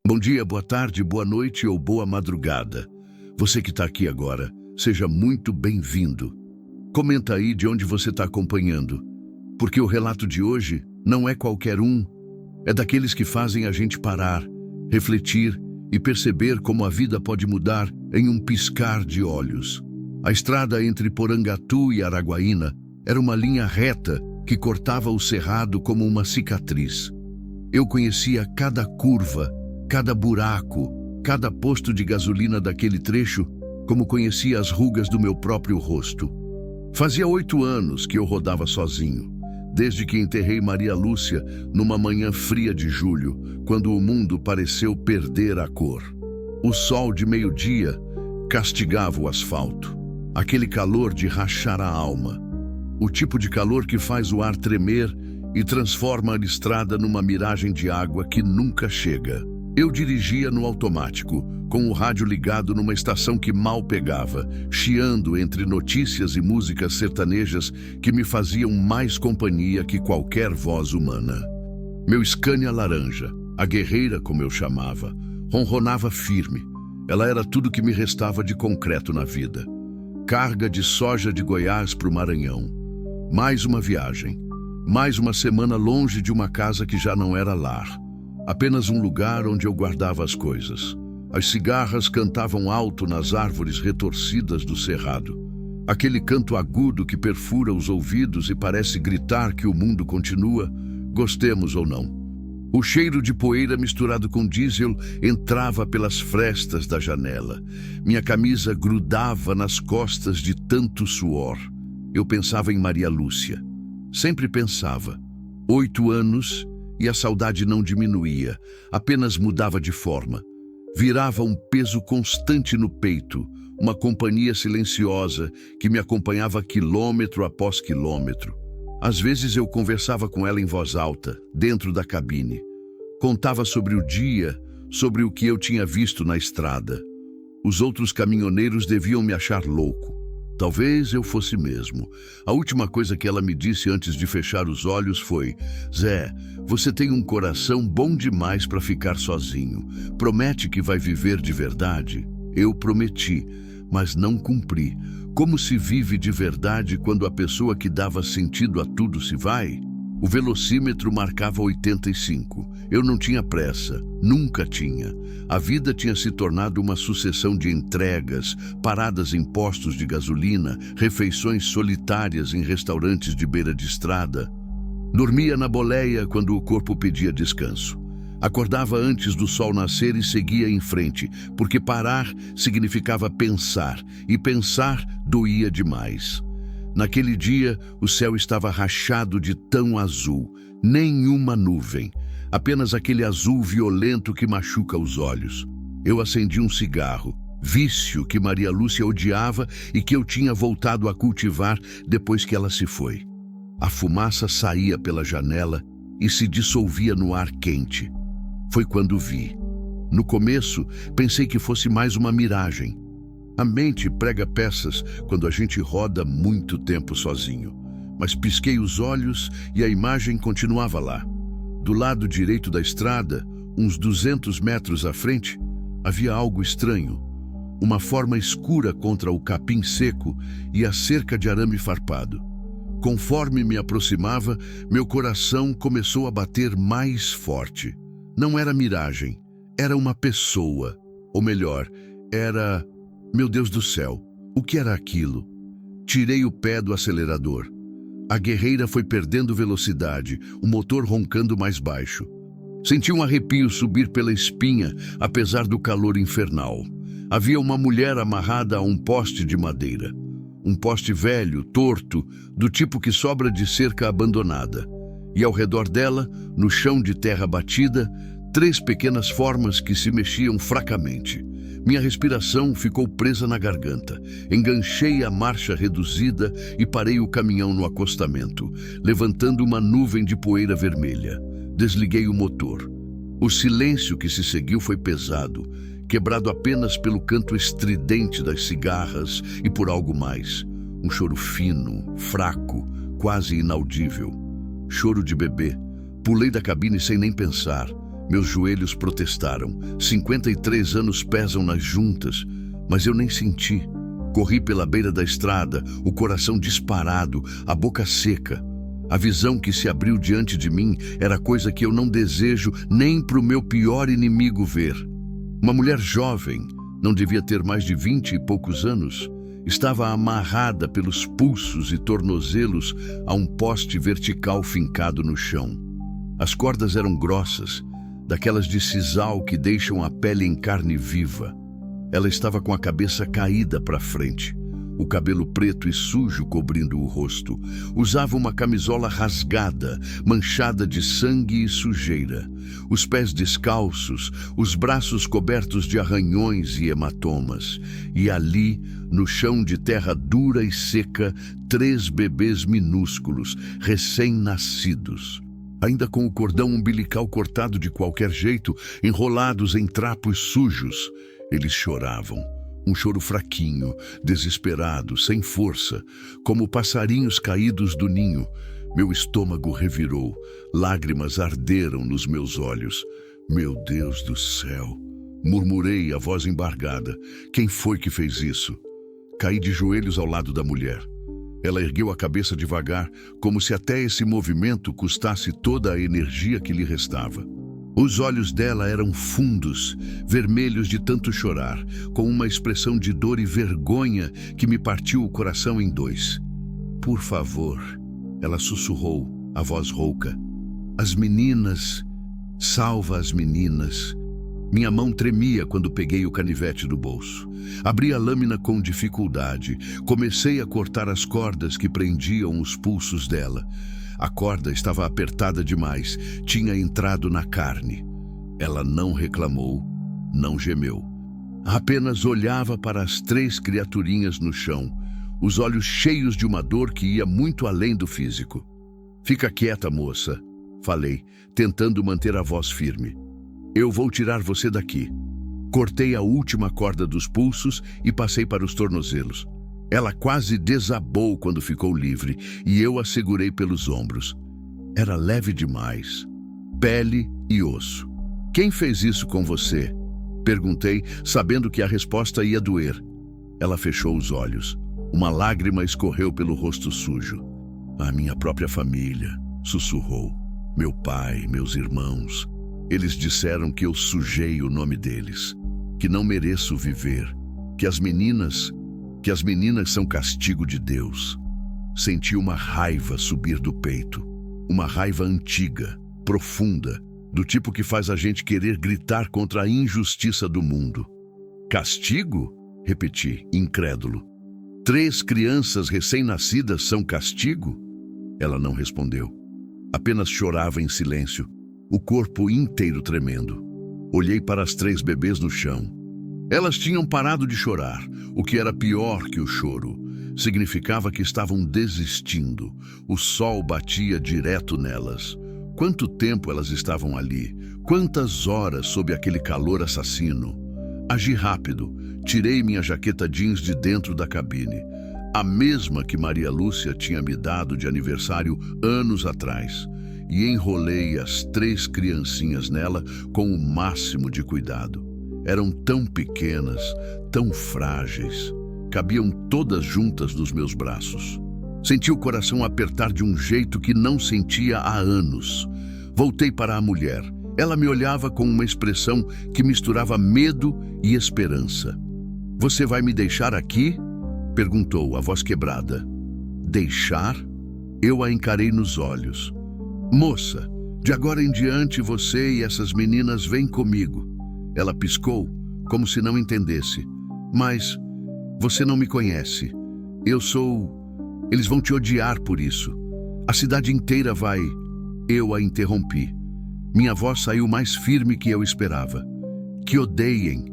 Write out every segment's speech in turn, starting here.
Bom dia, boa tarde, boa noite ou boa madrugada. Você que está aqui agora, seja muito bem-vindo. Comenta aí de onde você está acompanhando, porque o relato de hoje não é qualquer um, é daqueles que fazem a gente parar, refletir e perceber como a vida pode mudar em um piscar de olhos. A estrada entre Porangatu e Araguaína era uma linha reta que cortava o cerrado como uma cicatriz. Eu conhecia cada curva, cada buraco, cada posto de gasolina daquele trecho, como conhecia as rugas do meu próprio rosto. Fazia 8 anos que eu rodava sozinho, desde que enterrei Maria Lúcia numa manhã fria de julho, quando o mundo pareceu perder a cor. O sol de meio-dia castigava o asfalto, aquele calor de rachar a alma, o tipo de calor que faz o ar tremer e transforma a estrada numa miragem de água que nunca chega. Eu dirigia no automático, com o rádio ligado numa estação que mal pegava, chiando entre notícias e músicas sertanejas que me faziam mais companhia que qualquer voz humana. Meu Scania laranja, a guerreira como eu chamava, ronronava firme. Ela era tudo que me restava de concreto na vida. Carga de soja de Goiás para o Maranhão. Mais uma viagem. Mais uma semana longe de uma casa que já não era lar. Apenas um lugar onde eu guardava as coisas. As cigarras cantavam alto nas árvores retorcidas do cerrado. Aquele canto agudo que perfura os ouvidos e parece gritar que o mundo continua, gostemos ou não. O cheiro de poeira misturado com diesel entrava pelas frestas da janela. Minha camisa grudava nas costas de tanto suor. Eu pensava em Maria Lúcia. Sempre pensava. 8 anos e a saudade não diminuía, apenas mudava de forma. Virava um peso constante no peito, uma companhia silenciosa que me acompanhava quilômetro após quilômetro. Às vezes eu conversava com ela em voz alta, dentro da cabine. Contava sobre o dia, sobre o que eu tinha visto na estrada. Os outros caminhoneiros deviam me achar louco. Talvez eu fosse mesmo. A última coisa que ela me disse antes de fechar os olhos foi: Zé, você tem um coração bom demais para ficar sozinho. Promete que vai viver de verdade? Eu prometi, mas não cumpri. Como se vive de verdade quando a pessoa que dava sentido a tudo se vai? O velocímetro marcava 85. Eu não tinha pressa, nunca tinha. A vida tinha se tornado uma sucessão de entregas, paradas em postos de gasolina, refeições solitárias em restaurantes de beira de estrada. Dormia na boleia quando o corpo pedia descanso. Acordava antes do sol nascer e seguia em frente, porque parar significava pensar, e pensar doía demais. Naquele dia, o céu estava rachado de tão azul, nenhuma nuvem, apenas aquele azul violento que machuca os olhos. Eu acendi um cigarro, vício que Maria Lúcia odiava e que eu tinha voltado a cultivar depois que ela se foi. A fumaça saía pela janela e se dissolvia no ar quente. Foi quando vi. No começo, pensei que fosse mais uma miragem. A mente prega peças quando a gente roda muito tempo sozinho. Mas pisquei os olhos e a imagem continuava lá. Do lado direito da estrada, uns 200 metros à frente, havia algo estranho. Uma forma escura contra o capim seco e a cerca de arame farpado. Conforme me aproximava, meu coração começou a bater mais forte. Não era miragem, era uma pessoa. Ou melhor, era... Meu Deus do céu, o que era aquilo? Tirei o pé do acelerador. A guerreira foi perdendo velocidade, o motor roncando mais baixo. Senti um arrepio subir pela espinha, apesar do calor infernal. Havia uma mulher amarrada a um poste de madeira. Um poste velho, torto, do tipo que sobra de cerca abandonada. E ao redor dela, no chão de terra batida, 3 pequenas formas que se mexiam fracamente. Minha respiração ficou presa na garganta. Enganchei a marcha reduzida e parei o caminhão no acostamento, levantando uma nuvem de poeira vermelha. Desliguei o motor. O silêncio que se seguiu foi pesado, quebrado apenas pelo canto estridente das cigarras e por algo mais. Um choro fino, fraco, quase inaudível. Choro de bebê. Pulei da cabine sem nem pensar. Meus joelhos protestaram. 53 anos pesam nas juntas, mas eu nem senti. Corri pela beira da estrada, o coração disparado, a boca seca. A visão que se abriu diante de mim era coisa que eu não desejo nem para o meu pior inimigo ver. Uma mulher jovem, não devia ter mais de 20 e poucos anos, estava amarrada pelos pulsos e tornozelos a um poste vertical fincado no chão. As cordas eram grossas, daquelas de sisal que deixam a pele em carne viva. Ela estava com a cabeça caída para frente, o cabelo preto e sujo cobrindo o rosto. Usava uma camisola rasgada, manchada de sangue e sujeira. Os pés descalços, os braços cobertos de arranhões e hematomas. E ali, no chão de terra dura e seca, 3 bebês minúsculos, recém-nascidos. Ainda com o cordão umbilical cortado de qualquer jeito, enrolados em trapos sujos. Eles choravam. Um choro fraquinho, desesperado, sem força, como passarinhos caídos do ninho. Meu estômago revirou, lágrimas arderam nos meus olhos. Meu Deus do céu! Murmurei, a voz embargada. Quem foi que fez isso? Caí de joelhos ao lado da mulher. Ela ergueu a cabeça devagar, como se até esse movimento custasse toda a energia que lhe restava. Os olhos dela eram fundos, vermelhos de tanto chorar, com uma expressão de dor e vergonha que me partiu o coração em 2. Por favor, ela sussurrou, a voz rouca. As meninas, salva as meninas. Minha mão tremia quando peguei o canivete do bolso. Abri a lâmina com dificuldade. Comecei a cortar as cordas que prendiam os pulsos dela. A corda estava apertada demais, tinha entrado na carne. Ela não reclamou, não gemeu. Apenas olhava para as 3 criaturinhas no chão, os olhos cheios de uma dor que ia muito além do físico. Fica quieta, moça, falei, tentando manter a voz firme. Eu vou tirar você daqui. Cortei a última corda dos pulsos e passei para os tornozelos. Ela quase desabou quando ficou livre e eu a segurei pelos ombros. Era leve demais, pele e osso. Quem fez isso com você? Perguntei, sabendo que a resposta ia doer. Ela fechou os olhos. Uma lágrima escorreu pelo rosto sujo. A minha própria família, sussurrou. Meu pai, meus irmãos. Eles disseram que eu sujei o nome deles, que não mereço viver, que as meninas são castigo de Deus. Senti uma raiva subir do peito. Uma raiva antiga, profunda, do tipo que faz a gente querer gritar contra a injustiça do mundo. Castigo? Repeti, incrédulo. 3 crianças recém-nascidas são castigo? Ela não respondeu. Apenas chorava em silêncio, o corpo inteiro tremendo. Olhei para as 3 bebês no chão. Elas tinham parado de chorar, o que era pior que o choro. Significava que estavam desistindo. O sol batia direto nelas. Quanto tempo elas estavam ali? Quantas horas sob aquele calor assassino? Agi rápido. Tirei minha jaqueta jeans de dentro da cabine. A mesma que Maria Lúcia tinha me dado de aniversário anos atrás. E enrolei as 3 criancinhas nela com o máximo de cuidado. Eram tão pequenas, tão frágeis. Cabiam todas juntas nos meus braços. Senti o coração apertar de um jeito que não sentia há anos. Voltei para a mulher. Ela me olhava com uma expressão que misturava medo e esperança. Você vai me deixar aqui? Perguntou, a voz quebrada. Deixar? Eu a encarei nos olhos. Moça, de agora em diante você e essas meninas vêm comigo. Ela piscou, como se não entendesse. Mas você não me conhece. Eu sou... Eles vão te odiar por isso. A cidade inteira vai... Eu a interrompi. Minha voz saiu mais firme que eu esperava. Que odeiem.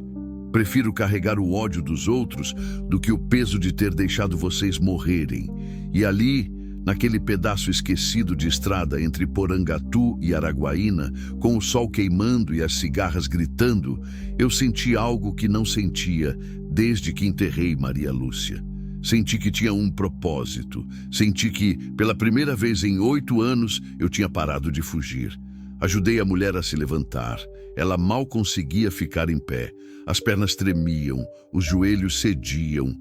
Prefiro carregar o ódio dos outros do que o peso de ter deixado vocês morrerem. E ali... naquele pedaço esquecido de estrada entre Porangatu e Araguaína, com o sol queimando e as cigarras gritando, eu senti algo que não sentia desde que enterrei Maria Lúcia. Senti que tinha um propósito. Senti que, pela primeira vez em 8 anos, eu tinha parado de fugir. Ajudei a mulher a se levantar. Ela mal conseguia ficar em pé. As pernas tremiam, os joelhos cediam.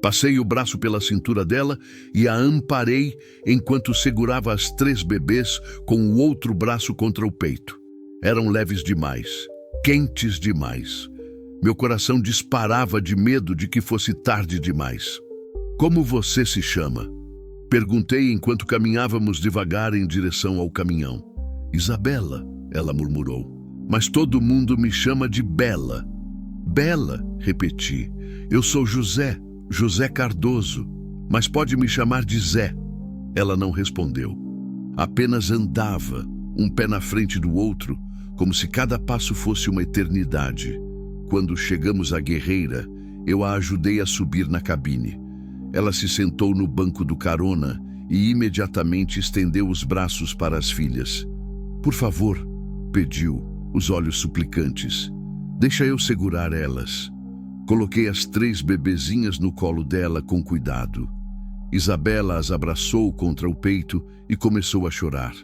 Passei o braço pela cintura dela e a amparei enquanto segurava as 3 bebês com o outro braço contra o peito. Eram leves demais, quentes demais. Meu coração disparava de medo de que fosse tarde demais. Como você se chama? Perguntei enquanto caminhávamos devagar em direção ao caminhão. Isabela, ela murmurou. Mas todo mundo me chama de Bela. Bela, repeti. Eu sou José Cardoso, mas pode me chamar de Zé. Ela não respondeu. Apenas andava, um pé na frente do outro, como se cada passo fosse uma eternidade. Quando chegamos à Guerreira, eu a ajudei a subir na cabine. Ela se sentou no banco do carona e imediatamente estendeu os braços para as filhas. Por favor, pediu, os olhos suplicantes. Deixa eu segurar elas. Coloquei as 3 bebezinhas no colo dela com cuidado. Isabela as abraçou contra o peito e começou a chorar.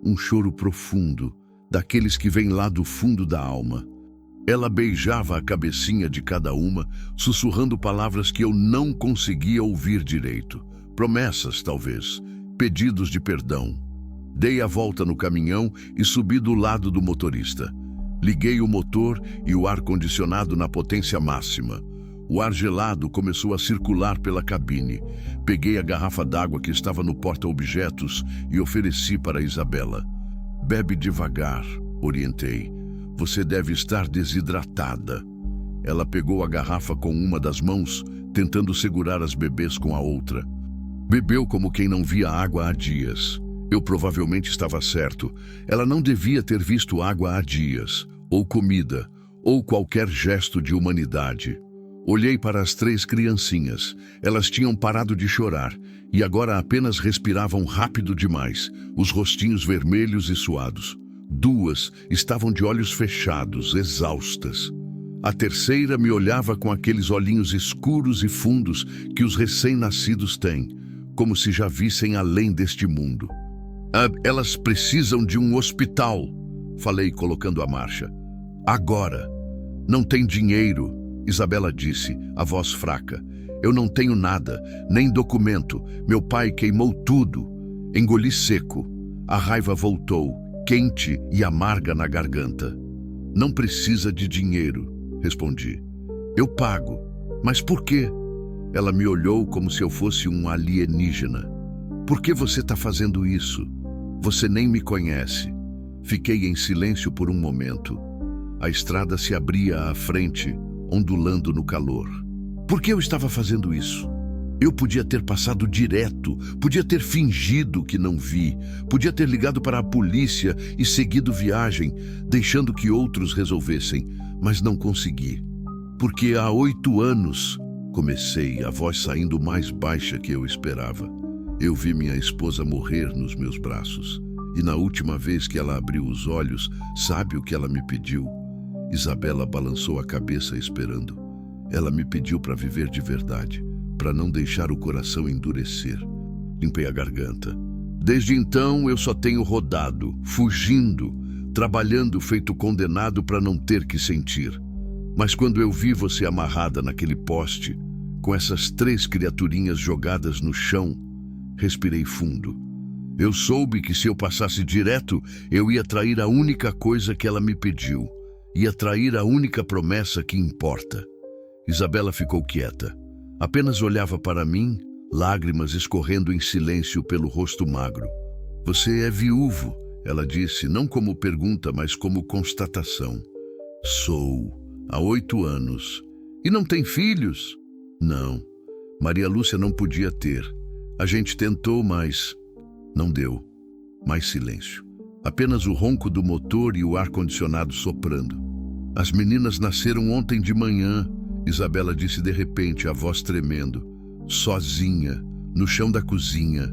Um choro profundo, daqueles que vêm lá do fundo da alma. Ela beijava a cabecinha de cada uma, sussurrando palavras que eu não conseguia ouvir direito. Promessas, talvez. Pedidos de perdão. Dei a volta no caminhão e subi do lado do motorista. Liguei o motor e o ar-condicionado na potência máxima. O ar gelado começou a circular pela cabine. Peguei a garrafa d'água que estava no porta-objetos e ofereci para Isabela. Bebe devagar, orientei. Você deve estar desidratada. Ela pegou a garrafa com uma das mãos, tentando segurar as bebês com a outra. Bebeu como quem não via água há dias. Eu provavelmente estava certo. Ela não devia ter visto água há dias, ou comida, ou qualquer gesto de humanidade. Olhei para as 3 criancinhas. Elas tinham parado de chorar e agora apenas respiravam rápido demais, os rostinhos vermelhos e suados. 2 estavam de olhos fechados, exaustas. A terceira me olhava com aqueles olhinhos escuros e fundos que os recém-nascidos têm, como se já vissem além deste mundo. Elas precisam de um hospital, falei colocando a marcha. Agora. Não tem dinheiro, Isabela disse, a voz fraca. Eu não tenho nada, nem documento. Meu pai queimou tudo. Engoli seco. A raiva voltou, quente e amarga na garganta. Não precisa de dinheiro, respondi. Eu pago. Mas por quê? Ela me olhou como se eu fosse um alienígena. Por que você está fazendo isso? Você nem me conhece. Fiquei em silêncio por um momento. A estrada se abria à frente, ondulando no calor. Por que eu estava fazendo isso? Eu podia ter passado direto, podia ter fingido que não vi, podia ter ligado para a polícia e seguido viagem, deixando que outros resolvessem, mas não consegui. Porque há 8 anos, comecei, a voz saindo mais baixa que eu esperava. Eu vi minha esposa morrer nos meus braços. E na última vez que ela abriu os olhos, sabe o que ela me pediu? Isabela balançou a cabeça esperando. Ela me pediu para viver de verdade, para não deixar o coração endurecer. Limpei a garganta. Desde então eu só tenho rodado, fugindo, trabalhando feito condenado para não ter que sentir. Mas quando eu vi você amarrada naquele poste, com essas 3 criaturinhas jogadas no chão, respirei fundo. Eu soube que se eu passasse direto, eu ia trair a única coisa que ela me pediu. Ia trair a única promessa que importa. Isabela ficou quieta. Apenas olhava para mim, lágrimas escorrendo em silêncio pelo rosto magro. Você é viúvo, ela disse, não como pergunta, mas como constatação. Sou, há 8 anos. E não tem filhos? Não. Maria Lúcia não podia ter. A gente tentou, mas não deu. Mais silêncio. Apenas o ronco do motor e o ar-condicionado soprando. As meninas nasceram ontem de manhã, Isabela disse de repente, a voz tremendo. Sozinha, no chão da cozinha.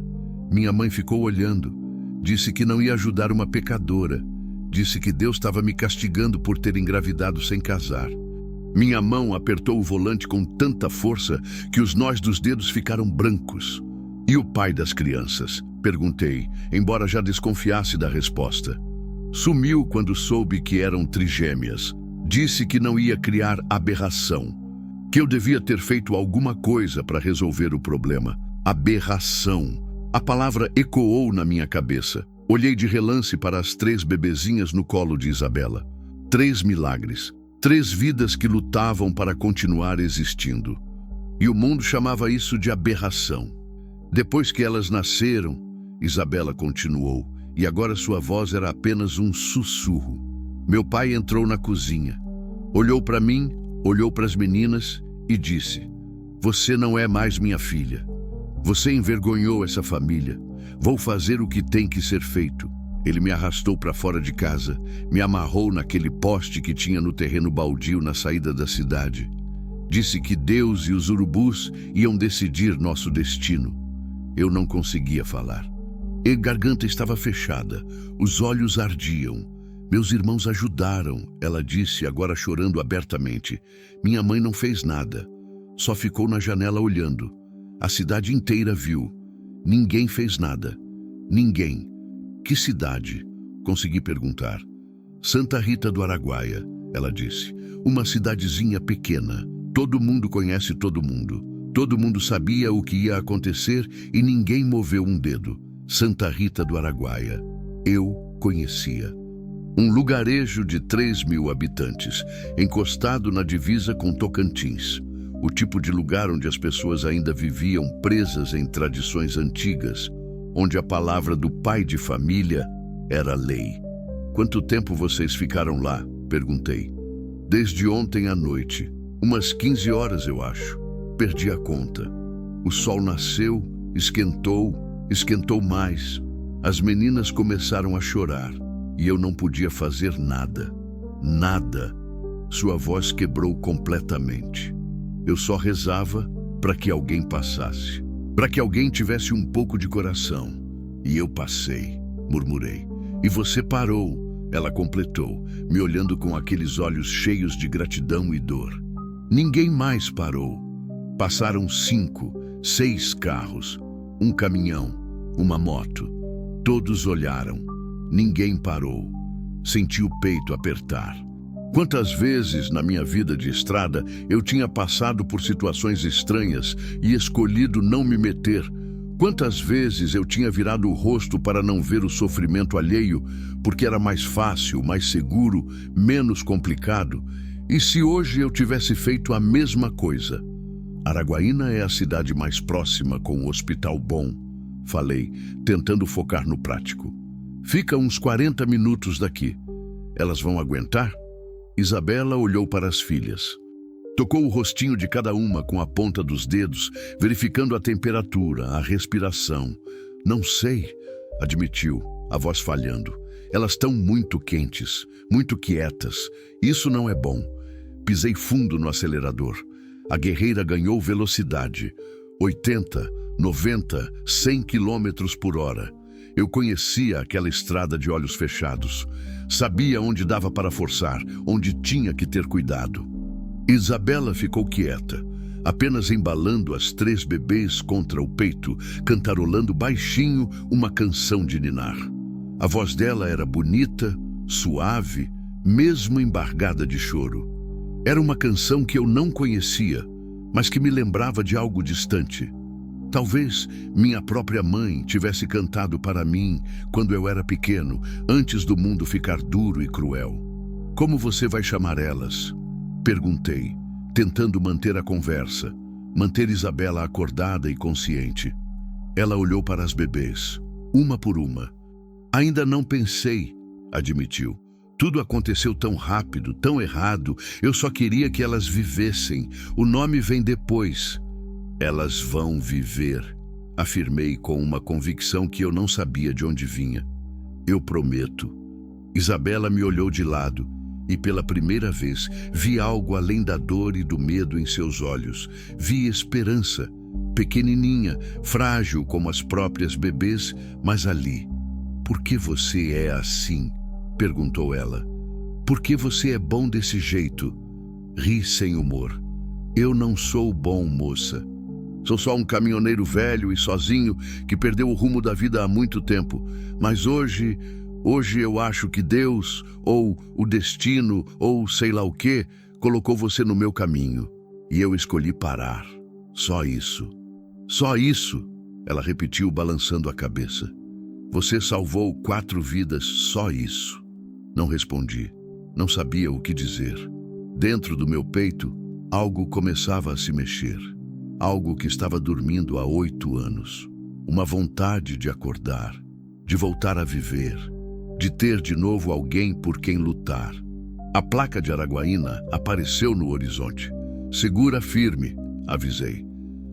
Minha mãe ficou olhando. Disse que não ia ajudar uma pecadora. Disse que Deus estava me castigando por ter engravidado sem casar. Minha mão apertou o volante com tanta força que os nós dos dedos ficaram brancos. E o pai das crianças? Perguntei, embora já desconfiasse da resposta. Sumiu quando soube que eram trigêmeas. Disse que não ia criar aberração, que eu devia ter feito alguma coisa para resolver o problema. Aberração. A palavra ecoou na minha cabeça. Olhei de relance para as 3 bebezinhas no colo de Isabela. 3 milagres. 3 vidas que lutavam para continuar existindo. E o mundo chamava isso de aberração. Depois que elas nasceram, Isabela continuou, e agora sua voz era apenas um sussurro. Meu pai entrou na cozinha. Olhou para mim, olhou para as meninas e disse: "Você não é mais minha filha. Você envergonhou essa família. Vou fazer o que tem que ser feito." Ele me arrastou para fora de casa, me amarrou naquele poste que tinha no terreno baldio na saída da cidade. Disse que Deus e os urubus iam decidir nosso destino. Eu não conseguia falar. A garganta estava fechada, os olhos ardiam. Meus irmãos ajudaram, ela disse, agora chorando abertamente. Minha mãe não fez nada, só ficou na janela olhando. A cidade inteira viu. Ninguém fez nada. Ninguém. Que cidade? Consegui perguntar. Santa Rita do Araguaia, ela disse. Uma cidadezinha pequena. Todo mundo conhece todo mundo. Todo mundo sabia o que ia acontecer e ninguém moveu um dedo. Santa Rita do Araguaia. Eu conhecia. Um lugarejo de 3.000 habitantes, encostado na divisa com Tocantins. O tipo de lugar onde as pessoas ainda viviam presas em tradições antigas, onde a palavra do pai de família era lei. "Quanto tempo vocês ficaram lá?" perguntei. "Desde ontem à noite. Umas 15 horas, eu acho. Perdi a conta. O sol nasceu, esquentou mais. As meninas começaram a chorar e eu não podia fazer nada. Nada." Sua voz quebrou completamente. Eu só rezava para que alguém passasse. Para que alguém tivesse um pouco de coração. "E eu passei", murmurei. "E você parou", ela completou, me olhando com aqueles olhos cheios de gratidão e dor. Ninguém mais parou. Passaram 5, 6 carros, um caminhão, uma moto. Todos olharam. Ninguém parou. Senti o peito apertar. Quantas vezes na minha vida de estrada eu tinha passado por situações estranhas e escolhido não me meter. Quantas vezes eu tinha virado o rosto para não ver o sofrimento alheio, porque era mais fácil, mais seguro, menos complicado. E se hoje eu tivesse feito a mesma coisa? Araguaína é a cidade mais próxima com um hospital bom, falei, tentando focar no prático. Fica uns 40 minutos daqui. Elas vão aguentar? Isabela olhou para as filhas. Tocou o rostinho de cada uma com a ponta dos dedos, verificando a temperatura, a respiração. "Não sei", admitiu, a voz falhando. "Elas estão muito quentes, muito quietas. Isso não é bom." Pisei fundo no acelerador. A guerreira ganhou velocidade. 80, 90, 100 quilômetros por hora. Eu conhecia aquela estrada de olhos fechados. Sabia onde dava para forçar, onde tinha que ter cuidado. Isabela ficou quieta, apenas embalando as 3 bebês contra o peito, cantarolando baixinho uma canção de ninar. A voz dela era bonita, suave, mesmo embargada de choro. Era uma canção que eu não conhecia, mas que me lembrava de algo distante. Talvez minha própria mãe tivesse cantado para mim quando eu era pequeno, antes do mundo ficar duro e cruel. "Como você vai chamar elas?" perguntei, tentando manter a conversa, manter Isabela acordada e consciente. Ela olhou para as bebês, uma por uma. "Ainda não pensei", admitiu. "Tudo aconteceu tão rápido, tão errado. Eu só queria que elas vivessem. O nome vem depois." "Elas vão viver", afirmei com uma convicção que eu não sabia de onde vinha. "Eu prometo." Isabela me olhou de lado e pela primeira vez vi algo além da dor e do medo em seus olhos. Vi esperança, pequenininha, frágil como as próprias bebês, mas ali. "Por que você é assim?" perguntou ela. "Por que você é bom desse jeito?" Ri sem humor. "Eu não sou bom, moça. Sou só um caminhoneiro velho e sozinho que perdeu o rumo da vida há muito tempo. Mas hoje Hoje eu acho que Deus, ou o destino, ou sei lá o quê, colocou você no meu caminho. E eu escolhi parar. Só isso. Só isso, ela repetiu, balançando a cabeça. Você salvou 4 vidas, só isso. Não respondi. Não sabia o que dizer. Dentro do meu peito, algo começava a se mexer. Algo que estava dormindo há 8 anos. Uma vontade de acordar, de voltar a viver, de ter de novo alguém por quem lutar. A placa de Araguaína apareceu no horizonte. Segura firme, avisei.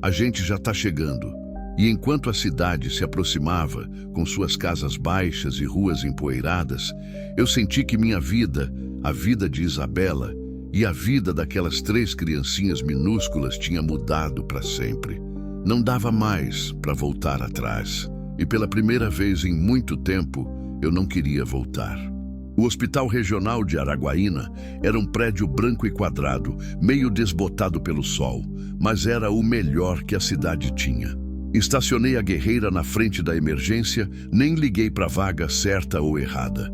A gente já está chegando. E enquanto a cidade se aproximava, com suas casas baixas e ruas empoeiradas, eu senti que minha vida, a vida de Isabela e a vida daquelas 3 criancinhas minúsculas tinha mudado para sempre. Não dava mais para voltar atrás. E pela primeira vez em muito tempo, eu não queria voltar. O Hospital Regional de Araguaína era um prédio branco e quadrado, meio desbotado pelo sol, mas era o melhor que a cidade tinha. Estacionei a guerreira na frente da emergência, nem liguei para a vaga certa ou errada.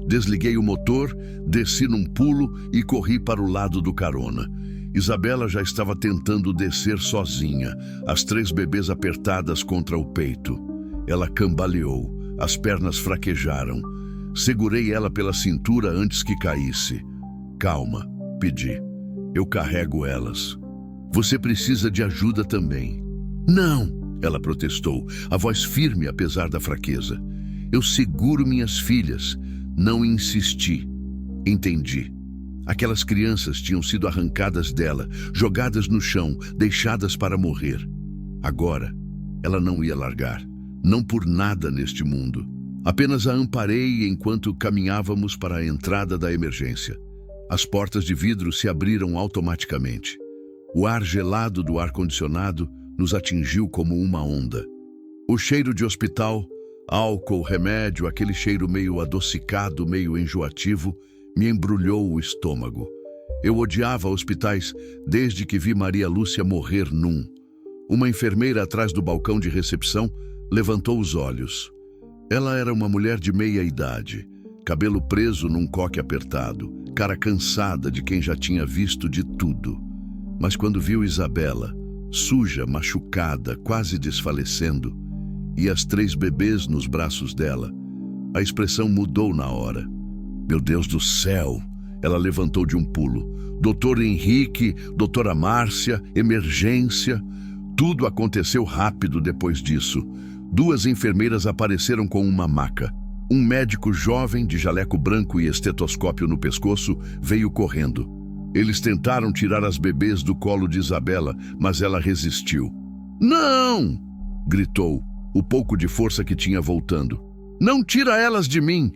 Desliguei o motor, desci num pulo e corri para o lado do carona. Isabela já estava tentando descer sozinha, as 3 bebês apertadas contra o peito. Ela cambaleou, as pernas fraquejaram. Segurei ela pela cintura antes que caísse. Calma, pedi. Eu carrego elas. Você precisa de ajuda também. Não, ela protestou, a voz firme apesar da fraqueza. Eu seguro minhas filhas. Não insisti. Entendi. Aquelas crianças tinham sido arrancadas dela, jogadas no chão, deixadas para morrer. Agora, ela não ia largar. Não por nada neste mundo. Apenas a amparei enquanto caminhávamos para a entrada da emergência. As portas de vidro se abriram automaticamente. O ar gelado do ar-condicionado nos atingiu como uma onda. O cheiro de hospital, álcool, remédio, aquele cheiro meio adocicado, meio enjoativo, me embrulhou o estômago. Eu odiava hospitais desde que vi Maria Lúcia morrer num. Uma enfermeira atrás do balcão de recepção levantou os olhos. Ela era uma mulher de meia idade, cabelo preso num coque apertado, cara cansada de quem já tinha visto de tudo. Mas quando viu Isabela, suja, machucada, quase desfalecendo, e as 3 bebês nos braços dela, a expressão mudou na hora. Meu Deus do céu! Ela levantou de um pulo. Doutor Henrique, doutora Márcia, emergência. Tudo aconteceu rápido depois disso. 2 enfermeiras apareceram com uma maca. Um médico jovem, de jaleco branco e estetoscópio no pescoço, veio correndo. Eles tentaram tirar as bebês do colo de Isabela, mas ela resistiu. Não! Gritou, o pouco de força que tinha voltando. Não tira elas de mim!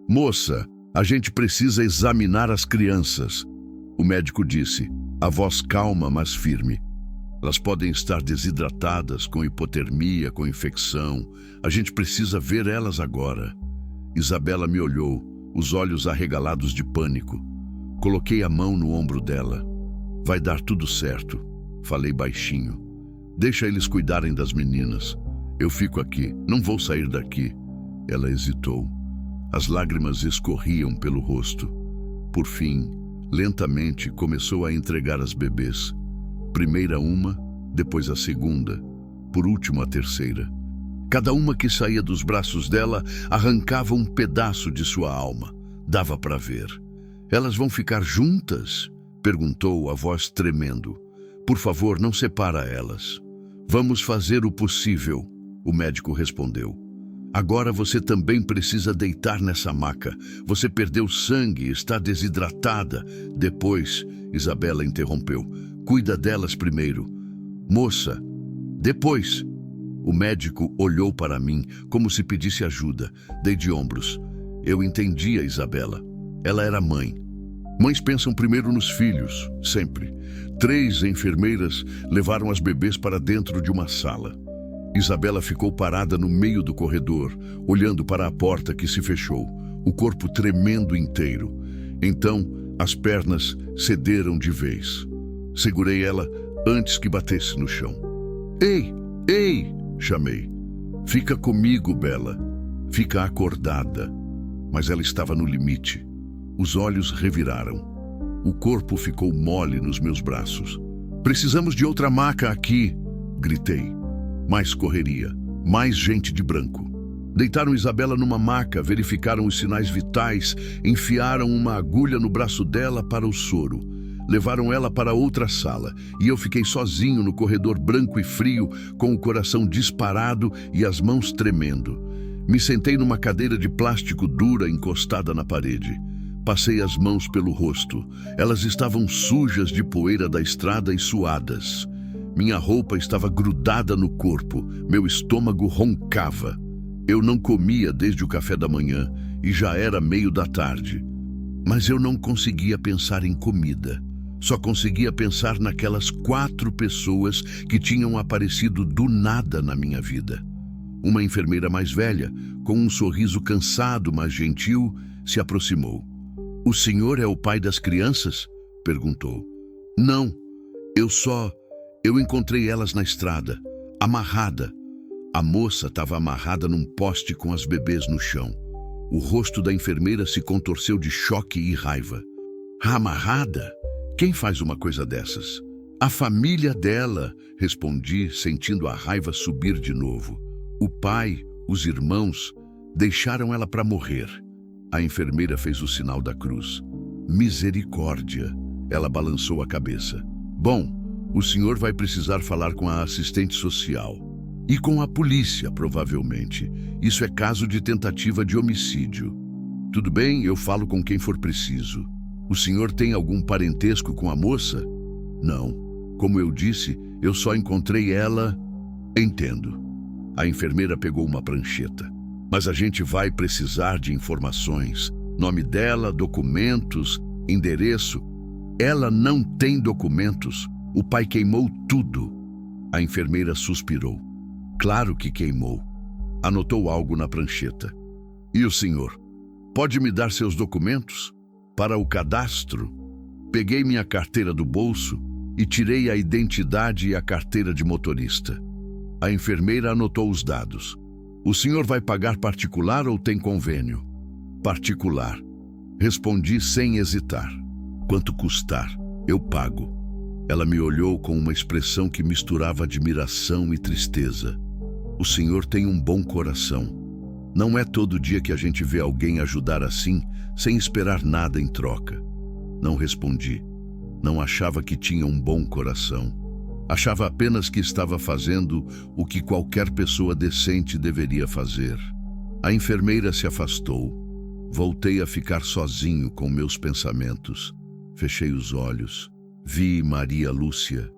Moça, a gente precisa examinar as crianças. O médico disse, a voz calma, mas firme. Elas podem estar desidratadas, com hipotermia, com infecção. A gente precisa ver elas agora. Isabela me olhou, os olhos arregalados de pânico. Coloquei a mão no ombro dela. Vai dar tudo certo, falei baixinho. Deixa eles cuidarem das meninas. Eu fico aqui, não vou sair daqui. Ela hesitou. As lágrimas escorriam pelo rosto. Por fim, lentamente começou a entregar as bebês. Primeira uma, depois a segunda, por último a terceira. Cada uma que saía dos braços dela arrancava um pedaço de sua alma. Dava para ver. Elas vão ficar juntas? Perguntou, a voz tremendo. Por favor, não separa elas. Vamos fazer o possível, o médico respondeu. Agora você também precisa deitar nessa maca. Você perdeu sangue, está desidratada. Depois, Isabela interrompeu. Cuida delas primeiro. Moça, depois. O médico olhou para mim como se pedisse ajuda. Dei de ombros. Eu entendia Isabela. Ela era mãe. Mães pensam primeiro nos filhos, sempre. 3 enfermeiras levaram as bebês para dentro de uma sala. Isabela ficou parada no meio do corredor, olhando para a porta que se fechou, o corpo tremendo inteiro. Então, as pernas cederam de vez. Segurei ela antes que batesse no chão. Ei, ei, chamei. Fica comigo, Bela. Fica acordada. mas ela estava no limite. Os olhos reviraram. O corpo ficou mole nos meus braços. "Precisamos de outra maca aqui", gritei. Mais correria, mais gente de branco. Deitaram Isabela numa maca, verificaram os sinais vitais, enfiaram uma agulha no braço dela para o soro. Levaram ela para outra sala e eu fiquei sozinho no corredor branco e frio, com o coração disparado e as mãos tremendo. Me sentei numa cadeira de plástico dura encostada na parede. Passei as mãos pelo rosto. Elas estavam sujas de poeira da estrada e suadas. Minha roupa estava grudada no corpo, meu estômago roncava. Eu não comia desde o café da manhã e já era meio da tarde. Mas eu não conseguia pensar em comida. Só conseguia pensar naquelas 4 pessoas que tinham aparecido do nada na minha vida. Uma enfermeira mais velha, com um sorriso cansado, mas gentil, se aproximou. "O senhor é o pai das crianças?" perguntou. "Não, eu encontrei elas na estrada, amarrada." A moça estava amarrada num poste com as bebês no chão. O rosto da enfermeira se contorceu de choque e raiva. "Amarrada? Quem faz uma coisa dessas?" "A família dela", respondi, sentindo a raiva subir de novo. "O pai, os irmãos, deixaram ela para morrer." A enfermeira fez o sinal da cruz. "Misericórdia." Ela balançou a cabeça. "Bom, o senhor vai precisar falar com a assistente social. E com a polícia, provavelmente. Isso é caso de tentativa de homicídio." "Tudo bem, eu falo com quem for preciso." "O senhor tem algum parentesco com a moça?" "Não. Como eu disse, eu só encontrei ela." "Entendo." A enfermeira pegou uma prancheta. "Mas a gente vai precisar de informações. Nome dela, documentos, endereço." "Ela não tem documentos. O pai queimou tudo." A enfermeira suspirou. "Claro que queimou." Anotou algo na prancheta. "E o senhor? Pode me dar seus documentos? Para o cadastro?" Peguei minha carteira do bolso e tirei a identidade e a carteira de motorista. A enfermeira anotou os dados. "O senhor vai pagar particular ou tem convênio?" "Particular." Respondi sem hesitar. "Quanto custar, eu pago." Ela me olhou com uma expressão que misturava admiração e tristeza. "O senhor tem um bom coração. Não é todo dia que a gente vê alguém ajudar assim, sem esperar nada em troca." Não respondi. Não achava que tinha um bom coração. Achava apenas que estava fazendo o que qualquer pessoa decente deveria fazer. A enfermeira se afastou. Voltei a ficar sozinho com meus pensamentos. Fechei os olhos. Vi Maria Lúcia.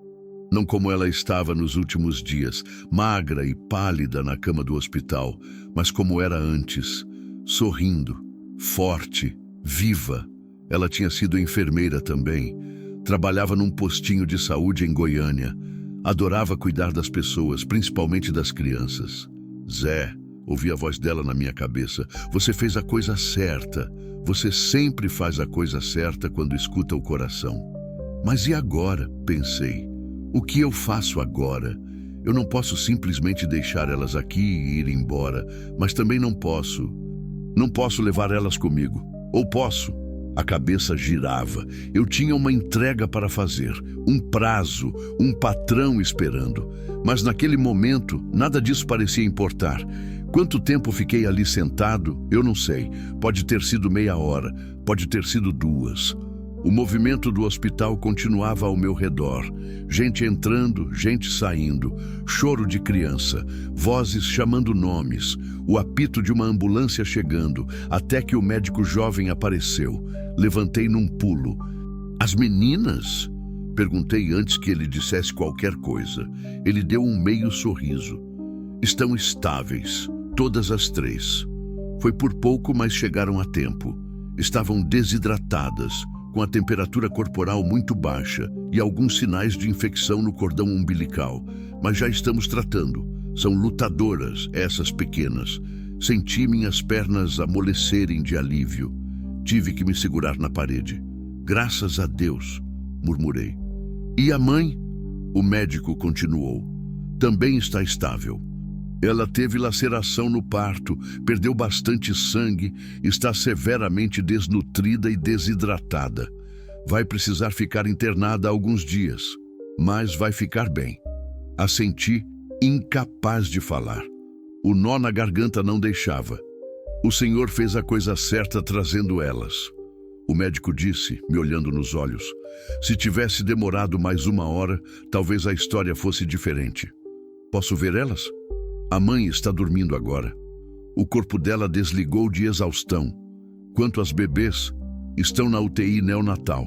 Não como ela estava nos últimos dias, magra e pálida na cama do hospital, mas como era antes, sorrindo, forte, viva. Ela tinha sido enfermeira também. Trabalhava num postinho de saúde em Goiânia. Adorava cuidar das pessoas, principalmente das crianças. "Zé", ouvi a voz dela na minha cabeça, "você fez a coisa certa. Você sempre faz a coisa certa quando escuta o coração." "Mas e agora?" pensei. "O que eu faço agora? Eu não posso simplesmente deixar elas aqui e ir embora, mas também não posso levar elas comigo. Ou posso?" A cabeça girava. Eu tinha uma entrega para fazer, um prazo, um patrão esperando. Mas naquele momento, nada disso parecia importar. Quanto tempo fiquei ali sentado, eu não sei. Pode ter sido meia hora, pode ter sido 2. O movimento do hospital continuava ao meu redor. Gente entrando, gente saindo, choro de criança, vozes chamando nomes, o apito de uma ambulância chegando, até que o médico jovem apareceu. Levantei num pulo. "As meninas?" perguntei antes que ele dissesse qualquer coisa. Ele deu um meio sorriso. "Estão estáveis, todas as 3. Foi por pouco, mas chegaram a tempo. Estavam desidratadas, com a temperatura corporal muito baixa e alguns sinais de infecção no cordão umbilical. Mas já estamos tratando. São lutadoras, essas pequenas." Senti minhas pernas amolecerem de alívio. Tive que me segurar na parede. "Graças a Deus", murmurei. "E a mãe?" O médico continuou. "Também está estável. Ela teve laceração no parto, perdeu bastante sangue, está severamente desnutrida e desidratada. Vai precisar ficar internada alguns dias, mas vai ficar bem. Assenti, incapaz de falar. O nó na garganta não deixava. O senhor fez a coisa certa trazendo elas. O médico disse, me olhando nos olhos, se tivesse demorado mais 1 hora, talvez a história fosse diferente. Posso ver elas? A mãe está dormindo agora. O corpo dela desligou de exaustão. Quanto às bebês, estão na UTI neonatal.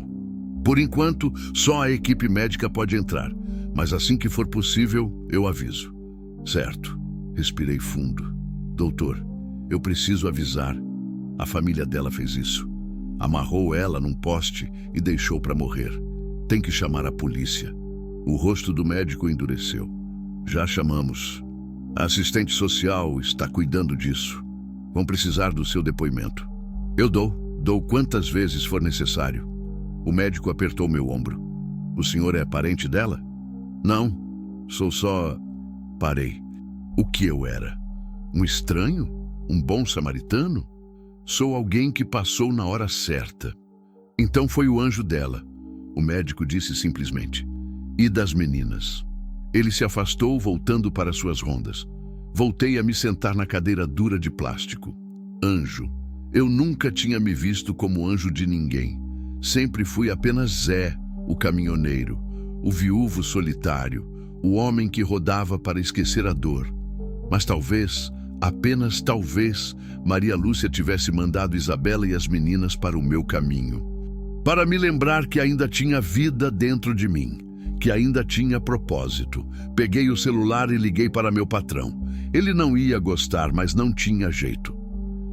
Por enquanto, só a equipe médica pode entrar, mas assim que for possível, eu aviso. Certo. Respirei fundo. Doutor, eu preciso avisar. A família dela fez isso. Amarrou ela num poste e deixou para morrer. Tem que chamar a polícia. O rosto do médico endureceu. Já chamamos. A assistente social está cuidando disso. Vão precisar do seu depoimento. Eu dou quantas vezes for necessário. O médico apertou meu ombro. O senhor é parente dela? Não, sou só... Parei. O que eu era? Um estranho? Um bom samaritano? Sou alguém que passou na hora certa. Então foi o anjo dela. O médico disse simplesmente. E das meninas? Ele se afastou, voltando para suas rondas. Voltei a me sentar na cadeira dura de plástico. Anjo. Eu nunca tinha me visto como anjo de ninguém. Sempre fui apenas Zé, o caminhoneiro, o viúvo solitário, o homem que rodava para esquecer a dor. Mas talvez, apenas talvez, Maria Lúcia tivesse mandado Isabela e as meninas para o meu caminho. Para me lembrar que ainda tinha vida dentro de mim, que ainda tinha propósito. Peguei o celular e liguei para meu patrão. Ele não ia gostar, mas não tinha jeito.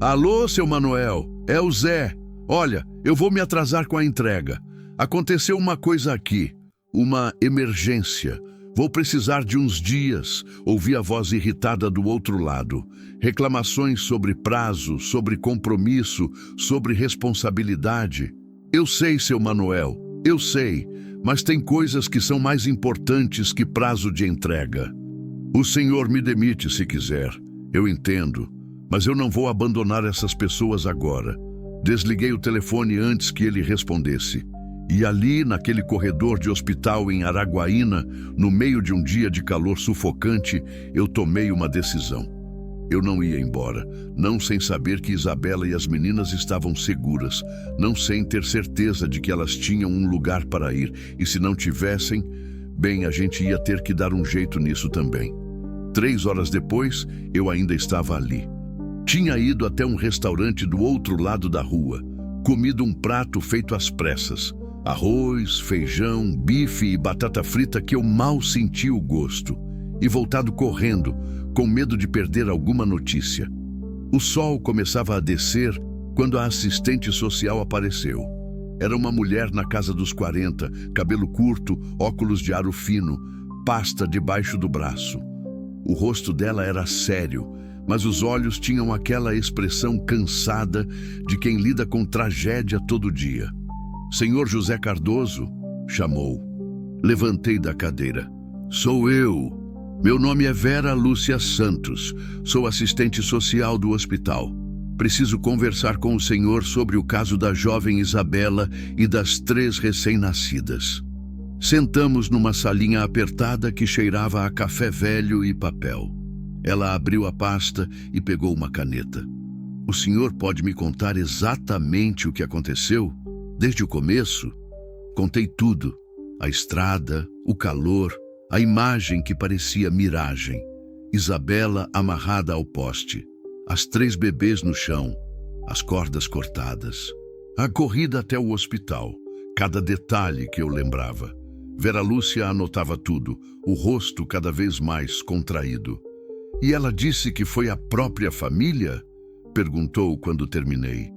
Alô, seu Manuel, é o Zé. Olha, eu vou me atrasar com a entrega. Aconteceu uma coisa aqui, uma emergência. Vou precisar de uns dias. Ouvi a voz irritada do outro lado. Reclamações sobre prazo, sobre compromisso, sobre responsabilidade. Eu sei, seu Manuel, eu sei, mas tem coisas que são mais importantes que prazo de entrega. O senhor me demite se quiser. Eu entendo, mas eu não vou abandonar essas pessoas agora. Desliguei o telefone antes que ele respondesse. E ali, naquele corredor de hospital em Araguaína, no meio de um dia de calor sufocante, eu tomei uma decisão. Eu não ia embora, não sem saber que Isabela e as meninas estavam seguras, não sem ter certeza de que elas tinham um lugar para ir, e se não tivessem, bem, a gente ia ter que dar um jeito nisso também. 3 horas depois, eu ainda estava ali. Tinha ido até um restaurante do outro lado da rua, comido um prato feito às pressas. Arroz, feijão, bife e batata frita que eu mal senti o gosto. E voltado correndo, com medo de perder alguma notícia. O sol começava a descer quando a assistente social apareceu. Era uma mulher na casa dos 40, cabelo curto, óculos de aro fino, pasta debaixo do braço. O rosto dela era sério, mas os olhos tinham aquela expressão cansada de quem lida com tragédia todo dia. Senhor José Cardoso, chamou. Levantei da cadeira. Sou eu. Meu nome é Vera Lúcia Santos. Sou assistente social do hospital. Preciso conversar com o senhor sobre o caso da jovem Isabela e das 3 recém-nascidas. Sentamos numa salinha apertada que cheirava a café velho e papel. Ela abriu a pasta e pegou uma caneta. O senhor pode me contar exatamente o que aconteceu? Desde o começo? Contei tudo. A estrada, o calor, a imagem que parecia miragem. Isabela amarrada ao poste. As 3 bebês no chão. As cordas cortadas. A corrida até o hospital. Cada detalhe que eu lembrava. Vera Lúcia anotava tudo, o rosto cada vez mais contraído. E ela disse que foi a própria família? Perguntou quando terminei.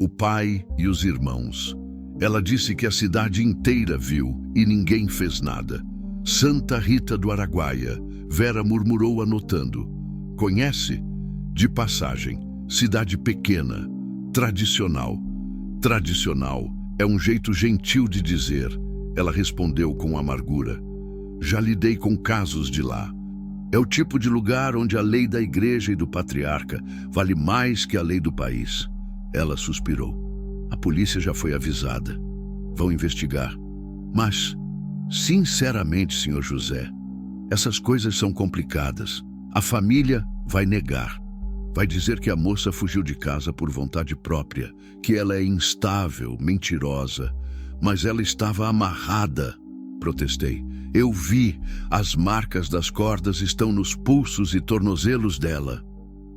O pai e os irmãos. Ela disse que a cidade inteira viu e ninguém fez nada. Santa Rita do Araguaia, Vera murmurou anotando. Conhece? De passagem, cidade pequena, tradicional. Tradicional é um jeito gentil de dizer. Ela respondeu com amargura. Já lidei com casos de lá. É o tipo de lugar onde a lei da igreja e do patriarca vale mais que a lei do país. Ela suspirou. A polícia já foi avisada. Vão investigar. Mas, sinceramente, Sr. José, essas coisas são complicadas. A família vai negar. Vai dizer que a moça fugiu de casa por vontade própria, que ela é instável, mentirosa. Mas ela estava amarrada. Protestei. Eu vi. As marcas das cordas estão nos pulsos e tornozelos dela.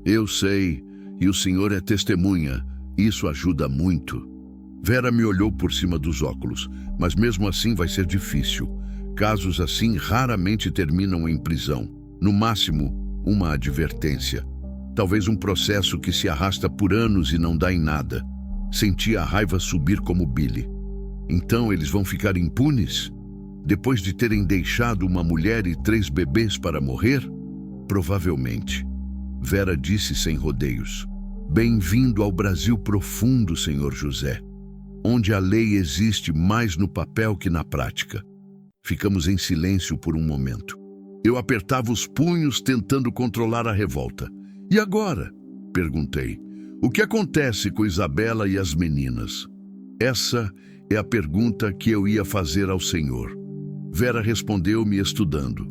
Eu sei, e o senhor é testemunha. Isso ajuda muito. Vera me olhou por cima dos óculos, mas mesmo assim vai ser difícil. Casos assim raramente terminam em prisão. No máximo, uma advertência. Talvez um processo que se arrasta por anos e não dá em nada. Senti a raiva subir como bile. Então eles vão ficar impunes? Depois de terem deixado uma mulher e 3 bebês para morrer? Provavelmente. Vera disse sem rodeios. Bem-vindo ao Brasil profundo, Sr. José, onde a lei existe mais no papel que na prática. Ficamos em silêncio por um momento. Eu apertava os punhos tentando controlar a revolta. E agora? Perguntei. O que acontece com Isabela e as meninas? Essa é a pergunta que eu ia fazer ao senhor. Vera respondeu-me estudando.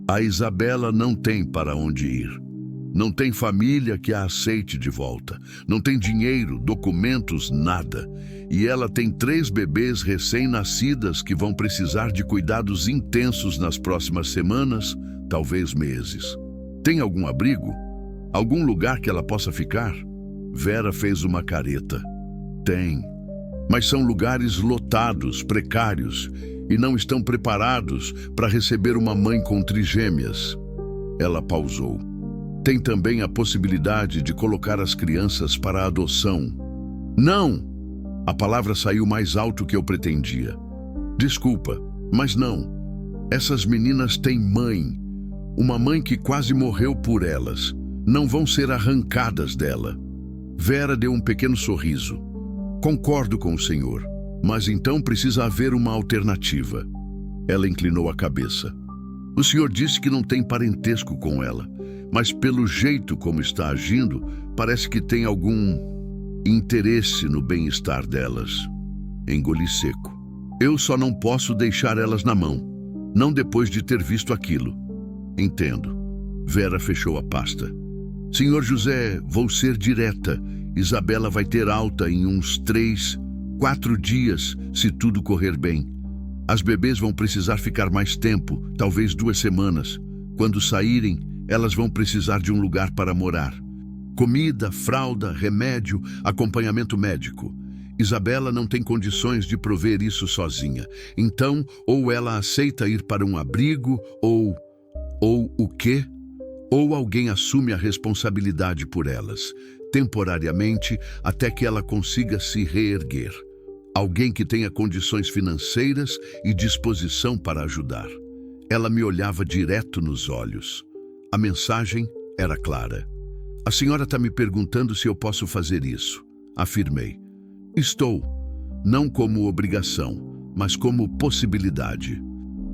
A Isabela não tem para onde ir. Não tem família que a aceite de volta. Não tem dinheiro, documentos, nada. E ela tem 3 bebês recém-nascidas que vão precisar de cuidados intensos nas próximas semanas, talvez meses. Tem algum abrigo? Algum lugar que ela possa ficar? Vera fez uma careta. Tem. Mas são lugares lotados, precários, e não estão preparados para receber uma mãe com trigêmeas. Ela pausou. Tem também a possibilidade de colocar as crianças para adoção. Não! A palavra saiu mais alto que eu pretendia. Desculpa, mas não. Essas meninas têm mãe. Uma mãe que quase morreu por elas. Não vão ser arrancadas dela. Vera deu um pequeno sorriso. Concordo com o senhor, mas então precisa haver uma alternativa. Ela inclinou a cabeça. O senhor disse que não tem parentesco com ela, mas pelo jeito como está agindo, parece que tem algum interesse no bem-estar delas. Engoli seco. Eu só não posso deixar elas na mão, não depois de ter visto aquilo. Entendo. Vera fechou a pasta. Senhor José, vou ser direta. Isabela vai ter alta em uns 3, 4 dias, se tudo correr bem. As bebês vão precisar ficar mais tempo, talvez 2 semanas. Quando saírem, elas vão precisar de um lugar para morar. Comida, fralda, remédio, acompanhamento médico. Isabela não tem condições de prover isso sozinha. Então, ou ela aceita ir para um abrigo, ou o quê? Ou alguém assume a responsabilidade por elas, temporariamente, até que ela consiga se reerguer. Alguém que tenha condições financeiras e disposição para ajudar. Ela me olhava direto nos olhos. A mensagem era clara. A senhora está me perguntando se eu posso fazer isso. Afirmei. Estou. Não como obrigação, mas como possibilidade.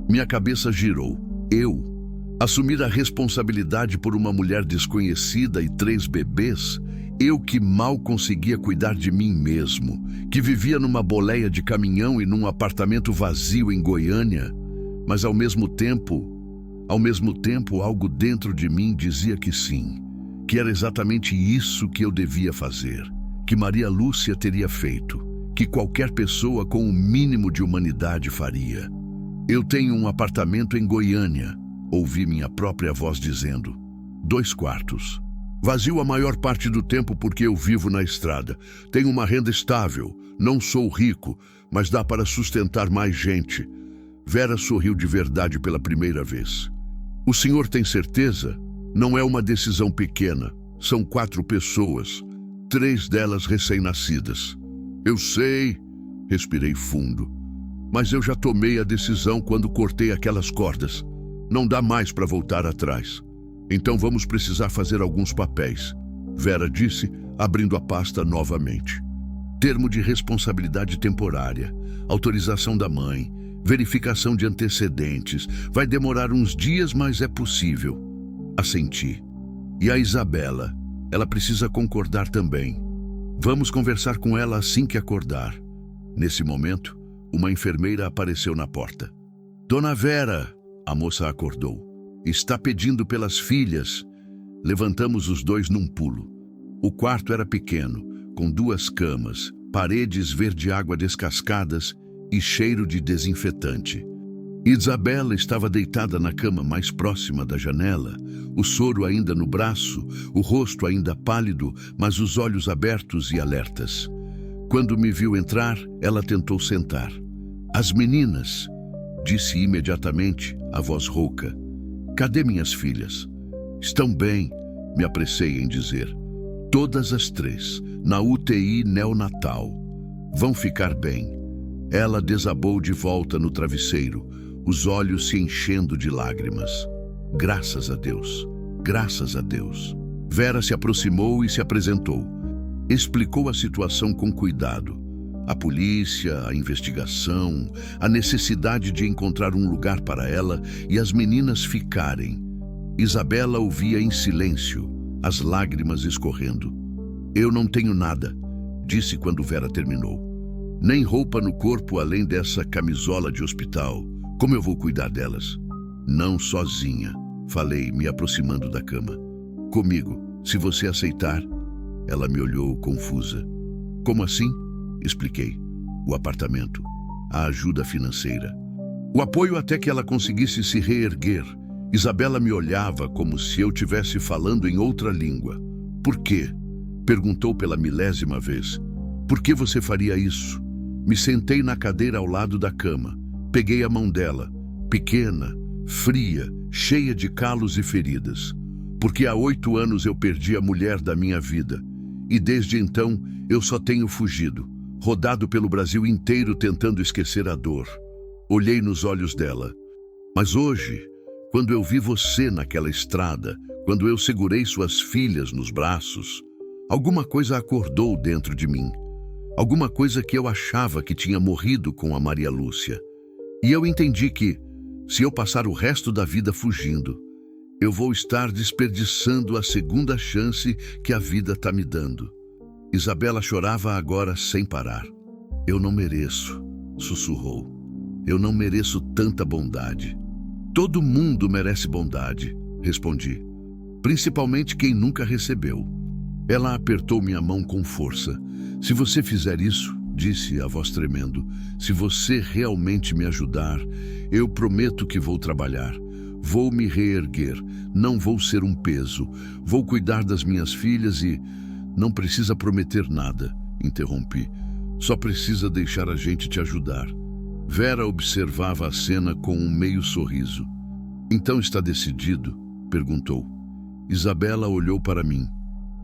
Minha cabeça girou. Eu assumir a responsabilidade por uma mulher desconhecida e 3 bebês? Eu que mal conseguia cuidar de mim mesmo, que vivia numa boleia de caminhão e num apartamento vazio em Goiânia, mas ao mesmo tempo, algo dentro de mim dizia que sim, que era exatamente isso que eu devia fazer, que Maria Lúcia teria feito, que qualquer pessoa com o mínimo de humanidade faria. Eu tenho um apartamento em Goiânia, ouvi minha própria voz dizendo. 2 quartos. Vazio a maior parte do tempo porque eu vivo na estrada. Tenho uma renda estável. Não sou rico, mas dá para sustentar mais gente. Vera sorriu de verdade pela primeira vez. O senhor tem certeza? Não é uma decisão pequena. São 4 pessoas. 3 delas recém-nascidas. Eu sei, respirei fundo. Mas eu já tomei a decisão quando cortei aquelas cordas. Não dá mais para voltar atrás. Então vamos precisar fazer alguns papéis. Vera disse, abrindo a pasta novamente. Termo de responsabilidade temporária, autorização da mãe, verificação de antecedentes. Vai demorar uns dias, mas é possível. Assenti. E a Isabela? Ela precisa concordar também. Vamos conversar com ela assim que acordar. Nesse momento, uma enfermeira apareceu na porta. Dona Vera, a moça acordou. Está pedindo pelas filhas. Levantamos os dois num pulo. O quarto era pequeno, com 2 camas, paredes verde-água descascadas e cheiro de desinfetante. Isabela estava deitada na cama mais próxima da janela, o soro ainda no braço, o rosto ainda pálido, mas os olhos abertos e alertas. Quando me viu entrar, ela tentou sentar. As meninas, disse imediatamente, a voz rouca. Cadê minhas filhas? Estão bem, me apressei em dizer. Todas as 3, na UTI neonatal. Vão ficar bem. Ela desabou de volta no travesseiro, os olhos se enchendo de lágrimas. Graças a Deus, graças a Deus. Vera se aproximou e se apresentou. Explicou a situação com cuidado. A polícia, a investigação, a necessidade de encontrar um lugar para ela e as meninas ficarem. Isabela ouvia em silêncio, as lágrimas escorrendo. Eu não tenho nada, disse quando Vera terminou. Nem roupa no corpo além dessa camisola de hospital. Como eu vou cuidar delas? Não sozinha, falei, me aproximando da cama. Comigo, se você aceitar. Ela me olhou confusa. Como assim? Expliquei. O apartamento, a ajuda financeira. O apoio até que ela conseguisse se reerguer. Isabela me olhava como se eu estivesse falando em outra língua. Por quê? Perguntou pela 1000ª vez. Por que você faria isso? Me sentei na cadeira ao lado da cama. Peguei a mão dela, pequena, fria, cheia de calos e feridas. Porque há 8 anos eu perdi a mulher da minha vida. E desde então eu só tenho fugido, rodado pelo Brasil inteiro tentando esquecer a dor. Olhei nos olhos dela. Mas hoje, quando eu vi você naquela estrada, quando eu segurei suas filhas nos braços, alguma coisa acordou dentro de mim. Alguma coisa que eu achava que tinha morrido com a Maria Lúcia. E eu entendi que, se eu passar o resto da vida fugindo, eu vou estar desperdiçando a segunda chance que a vida está me dando. Isabela chorava agora sem parar. Eu não mereço, sussurrou. Eu não mereço tanta bondade. Todo mundo merece bondade, respondi. Principalmente quem nunca recebeu. Ela apertou minha mão com força. Se você fizer isso, disse a voz tremendo, se você realmente me ajudar, eu prometo que vou trabalhar. Vou me reerguer, não vou ser um peso. Vou cuidar das minhas filhas e... Não precisa prometer nada, interrompi. Só precisa deixar a gente te ajudar. Vera observava a cena com um meio sorriso. Então está decidido? Perguntou. Isabela olhou para mim.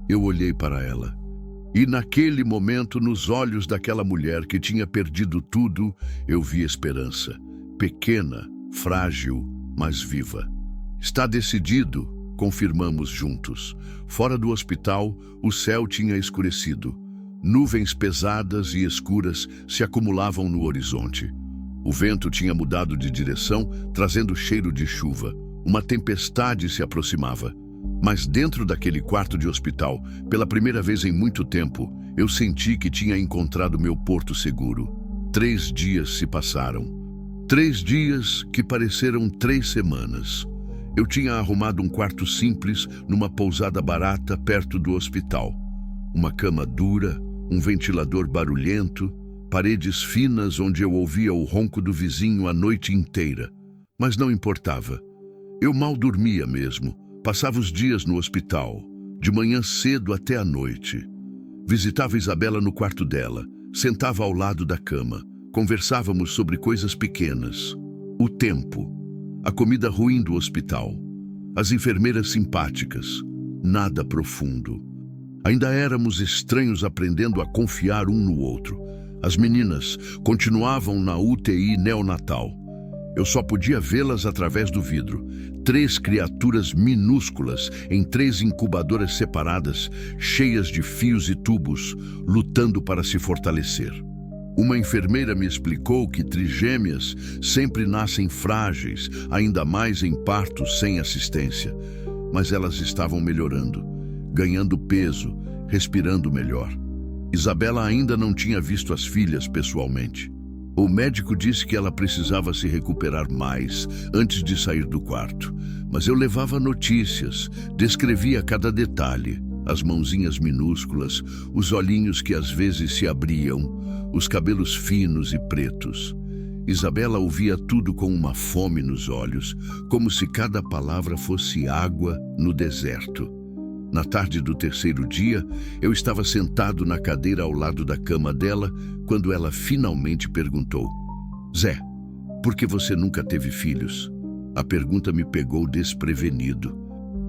Eu olhei para ela. E naquele momento, nos olhos daquela mulher que tinha perdido tudo, eu vi esperança. Pequena, frágil, mas viva. Está decidido, confirmamos juntos. Fora do hospital, o céu tinha escurecido. Nuvens pesadas e escuras se acumulavam no horizonte. O vento tinha mudado de direção, trazendo cheiro de chuva. Uma tempestade se aproximava. Mas dentro daquele quarto de hospital, pela primeira vez em muito tempo, eu senti que tinha encontrado meu porto seguro. 3 dias se passaram. 3 dias que pareceram 3 semanas. Eu tinha arrumado um quarto simples numa pousada barata perto do hospital. Uma cama dura, um ventilador barulhento, paredes finas onde eu ouvia o ronco do vizinho a noite inteira. Mas não importava. Eu mal dormia mesmo. Passava os dias no hospital, de manhã cedo até à noite. Visitava Isabela no quarto dela, sentava ao lado da cama. Conversávamos sobre coisas pequenas. O tempo, a comida ruim do hospital, as enfermeiras simpáticas, nada profundo. Ainda éramos estranhos aprendendo a confiar um no outro. As meninas continuavam na UTI neonatal. Eu só podia vê-las através do vidro. 3 criaturas minúsculas em 3 incubadoras separadas, cheias de fios e tubos, lutando para se fortalecer. Uma enfermeira me explicou que trigêmeas sempre nascem frágeis, ainda mais em partos sem assistência. mas elas estavam melhorando, ganhando peso, respirando melhor. Isabela ainda não tinha visto as filhas pessoalmente. O médico disse que ela precisava se recuperar mais antes de sair do quarto, mas eu levava notícias, descrevia cada detalhe, as mãozinhas minúsculas, os olhinhos que às vezes se abriam, os cabelos finos e pretos. Isabela ouvia tudo com uma fome nos olhos, como se cada palavra fosse água no deserto. Na tarde do terceiro dia, eu estava sentado na cadeira ao lado da cama dela, quando ela finalmente perguntou: Zé, por que você nunca teve filhos? A pergunta me pegou desprevenido.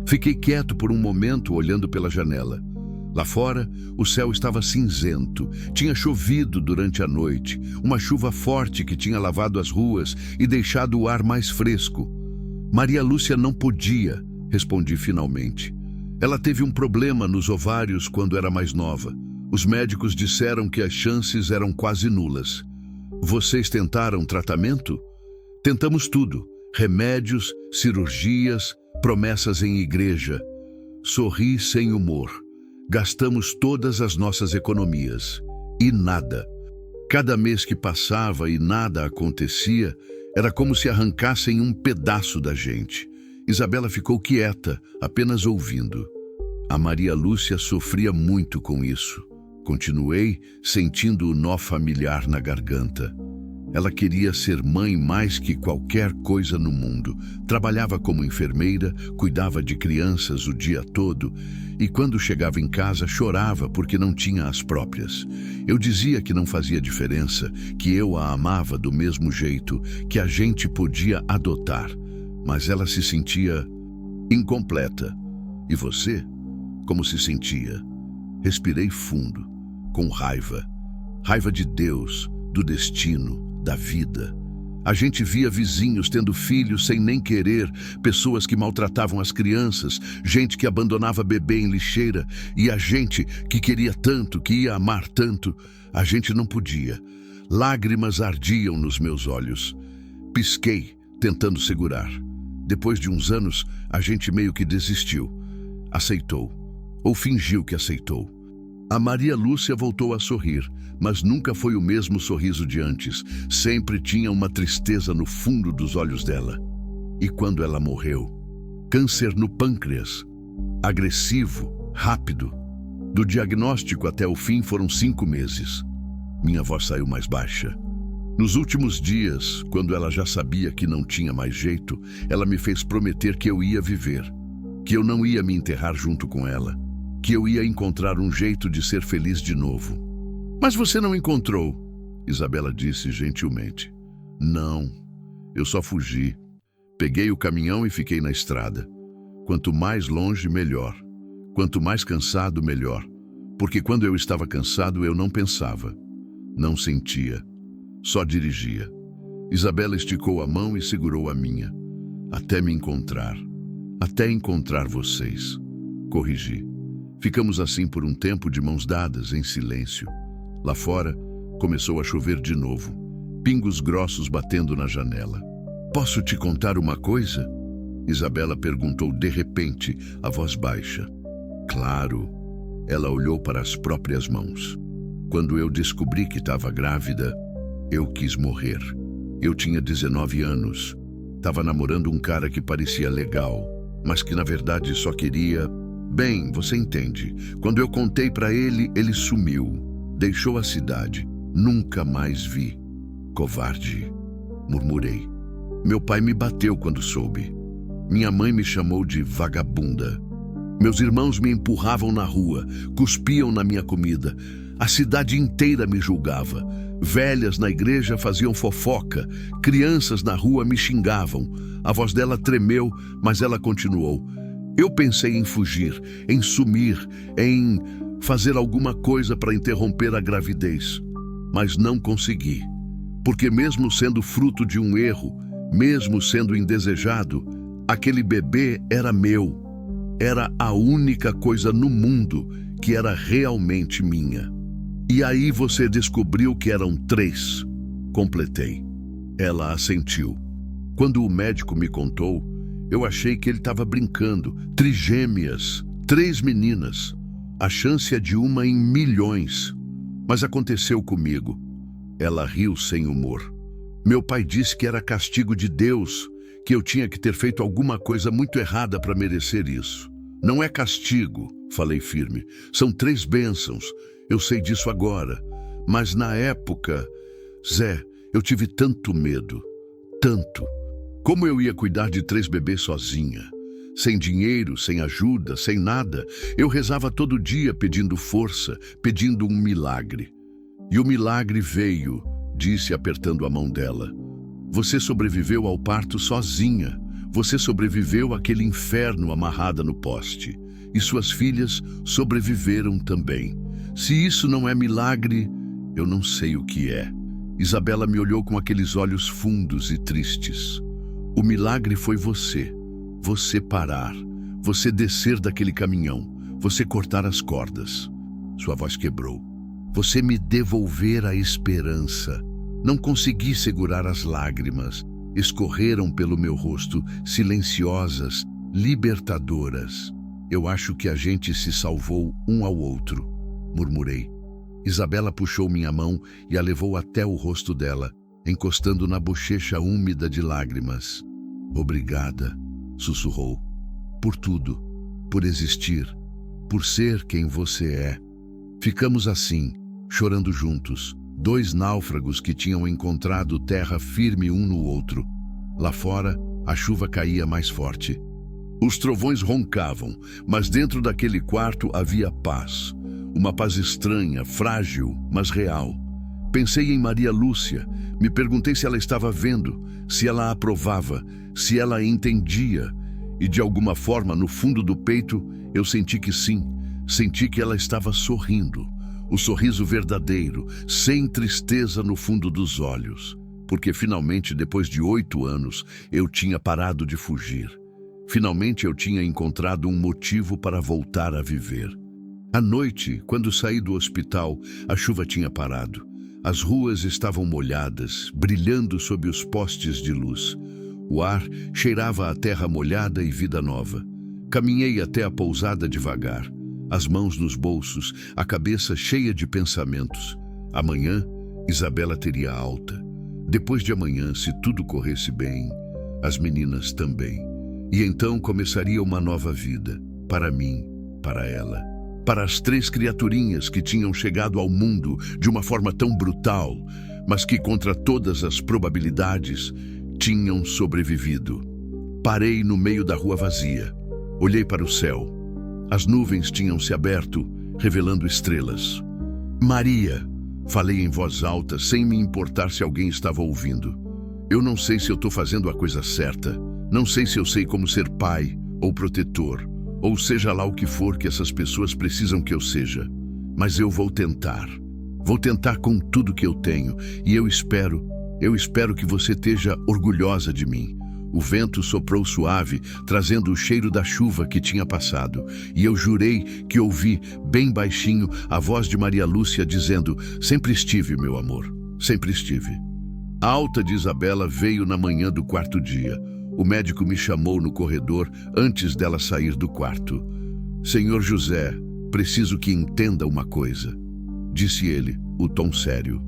Fiquei quieto por um momento, olhando pela janela. Lá fora, o céu estava cinzento. Tinha chovido durante a noite, uma chuva forte que tinha lavado as ruas e deixado o ar mais fresco. Maria Lúcia não podia, respondi finalmente. Ela teve um problema nos ovários quando era mais nova. Os médicos disseram que as chances eram quase nulas. Vocês tentaram tratamento? Tentamos tudo. Remédios, cirurgias, promessas em igreja. Sorri sem humor. Gastamos todas as nossas economias. E nada. Cada mês que passava e nada acontecia, era como se arrancassem um pedaço da gente. Isabela ficou quieta, apenas ouvindo. A Maria Lúcia sofria muito com isso. Continuei, sentindo o nó familiar na garganta. Ela queria ser mãe mais que qualquer coisa no mundo. Trabalhava como enfermeira, cuidava de crianças o dia todo e quando chegava em casa chorava porque não tinha as próprias. Eu dizia que não fazia diferença, que eu a amava do mesmo jeito, que a gente podia adotar. Mas ela se sentia incompleta. E você? Como se sentia? Respirei fundo, com raiva. Raiva de Deus, do destino, da vida. A gente via vizinhos tendo filhos sem nem querer, pessoas que maltratavam as crianças, gente que abandonava bebê em lixeira, e a gente que queria tanto, que ia amar tanto, a gente não podia. Lágrimas ardiam nos meus olhos. Pisquei, tentando segurar. Depois de uns anos, a gente meio que desistiu. Aceitou. Ou fingiu que aceitou. A Maria Lúcia voltou a sorrir, mas nunca foi o mesmo sorriso de antes. Sempre tinha uma tristeza no fundo dos olhos dela. E quando ela morreu? Câncer no pâncreas. Agressivo, rápido. Do diagnóstico até o fim foram 5 meses. Minha voz saiu mais baixa. Nos últimos dias, quando ela já sabia que não tinha mais jeito, ela me fez prometer que eu ia viver, que eu não ia me enterrar junto com ela, que eu ia encontrar um jeito de ser feliz de novo. Mas você não encontrou, Isabela disse gentilmente. Não, eu só fugi. Peguei o caminhão e fiquei na estrada. Quanto mais longe, melhor. Quanto mais cansado, melhor. Porque quando eu estava cansado, eu não pensava, não sentia. Só dirigia. Isabela esticou a mão e segurou a minha. Até me encontrar. Até encontrar vocês. Corrigi. Ficamos assim por um tempo de mãos dadas, em silêncio. Lá fora, começou a chover de novo. Pingos grossos batendo na janela. Posso te contar uma coisa? Isabela perguntou de repente, a voz baixa. Claro. Ela olhou para as próprias mãos. Quando eu descobri que estava grávida, eu quis morrer. Eu tinha 19 anos. Estava namorando um cara que parecia legal, mas que na verdade só queria... Bem, você entende. Quando eu contei para ele, ele sumiu. Deixou a cidade. Nunca mais vi. Covarde, murmurei. Meu pai me bateu quando soube. Minha mãe me chamou de vagabunda. Meus irmãos me empurravam na rua, cuspiam na minha comida. A cidade inteira me julgava. Velhas na igreja faziam fofoca. Crianças na rua me xingavam. A voz dela tremeu, mas ela continuou. Eu pensei em fugir, em sumir, em fazer alguma coisa para interromper a gravidez. Mas não consegui. Porque mesmo sendo fruto de um erro, mesmo sendo indesejado, aquele bebê era meu. Era a única coisa no mundo que era realmente minha. E aí você descobriu que eram 3. Completei. Ela assentiu. Quando o médico me contou, Eu achei que ele estava brincando. Trigêmeas, 3 meninas. A chance é de 1 em milhões. Mas aconteceu comigo. Ela riu sem humor. Meu pai disse que era castigo de Deus, que eu tinha que ter feito alguma coisa muito errada para merecer isso. Não é castigo, falei firme. São 3 bênçãos. Eu sei disso agora. Mas na época, Zé, eu tive tanto medo. Tanto. Como eu ia cuidar de 3 bebês sozinha? Sem dinheiro, sem ajuda, sem nada. Eu rezava todo dia pedindo força, pedindo um milagre. E o milagre veio, disse apertando a mão dela. Você sobreviveu ao parto sozinha. Você sobreviveu àquele inferno amarrada no poste. E suas filhas sobreviveram também. Se isso não é milagre, eu não sei o que é. Isabela me olhou com aqueles olhos fundos e tristes. O milagre foi você. Você parar. Você descer daquele caminhão. Você cortar as cordas. Sua voz quebrou. Você me devolver a esperança. Não consegui segurar as lágrimas. Escorreram pelo meu rosto, silenciosas, libertadoras. Eu acho que a gente se salvou um ao outro, murmurei. Isabela puxou minha mão e a levou até o rosto dela, encostando na bochecha úmida de lágrimas. Obrigada, sussurrou. Por tudo, por existir, por ser quem você é. Ficamos assim, chorando juntos, 2 náufragos que tinham encontrado terra firme um no outro. Lá fora, a chuva caía mais forte. Os trovões roncavam, mas dentro daquele quarto havia paz. Uma paz estranha, frágil, mas real. Pensei em Maria Lúcia, me perguntei se ela estava vendo, se ela aprovava, se ela entendia. E de alguma forma, no fundo do peito, eu senti que sim, senti que ela estava sorrindo. O sorriso verdadeiro, sem tristeza no fundo dos olhos. Porque finalmente, depois de 8 anos, eu tinha parado de fugir. Finalmente eu tinha encontrado um motivo para voltar a viver. À noite, quando saí do hospital, a chuva tinha parado. As ruas estavam molhadas, brilhando sob os postes de luz. O ar cheirava a terra molhada e vida nova. Caminhei até a pousada devagar, as mãos nos bolsos, a cabeça cheia de pensamentos. Amanhã, Isabela teria alta. Depois de amanhã, se tudo corresse bem, as meninas também. E então começaria uma nova vida, para mim, para ela. Para as 3 criaturinhas que tinham chegado ao mundo de uma forma tão brutal, mas que contra todas as probabilidades tinham sobrevivido. Parei no meio da rua vazia. Olhei para o céu. As nuvens tinham se aberto, revelando estrelas. Maria, falei em voz alta, sem me importar se alguém estava ouvindo. Eu não sei se eu estou fazendo a coisa certa. Não sei se eu sei como ser pai ou protetor. Ou seja lá o que for que essas pessoas precisam que eu seja. Mas eu vou tentar. Vou tentar com tudo que eu tenho. E eu espero que você esteja orgulhosa de mim. O vento soprou suave, trazendo o cheiro da chuva que tinha passado. E eu jurei que ouvi, bem baixinho, a voz de Maria Lúcia dizendo: sempre estive, meu amor, sempre estive. A alta de Isabela veio na manhã do 4º dia. O médico me chamou no corredor antes dela sair do quarto. Senhor José, preciso que entenda uma coisa, disse ele, o tom sério.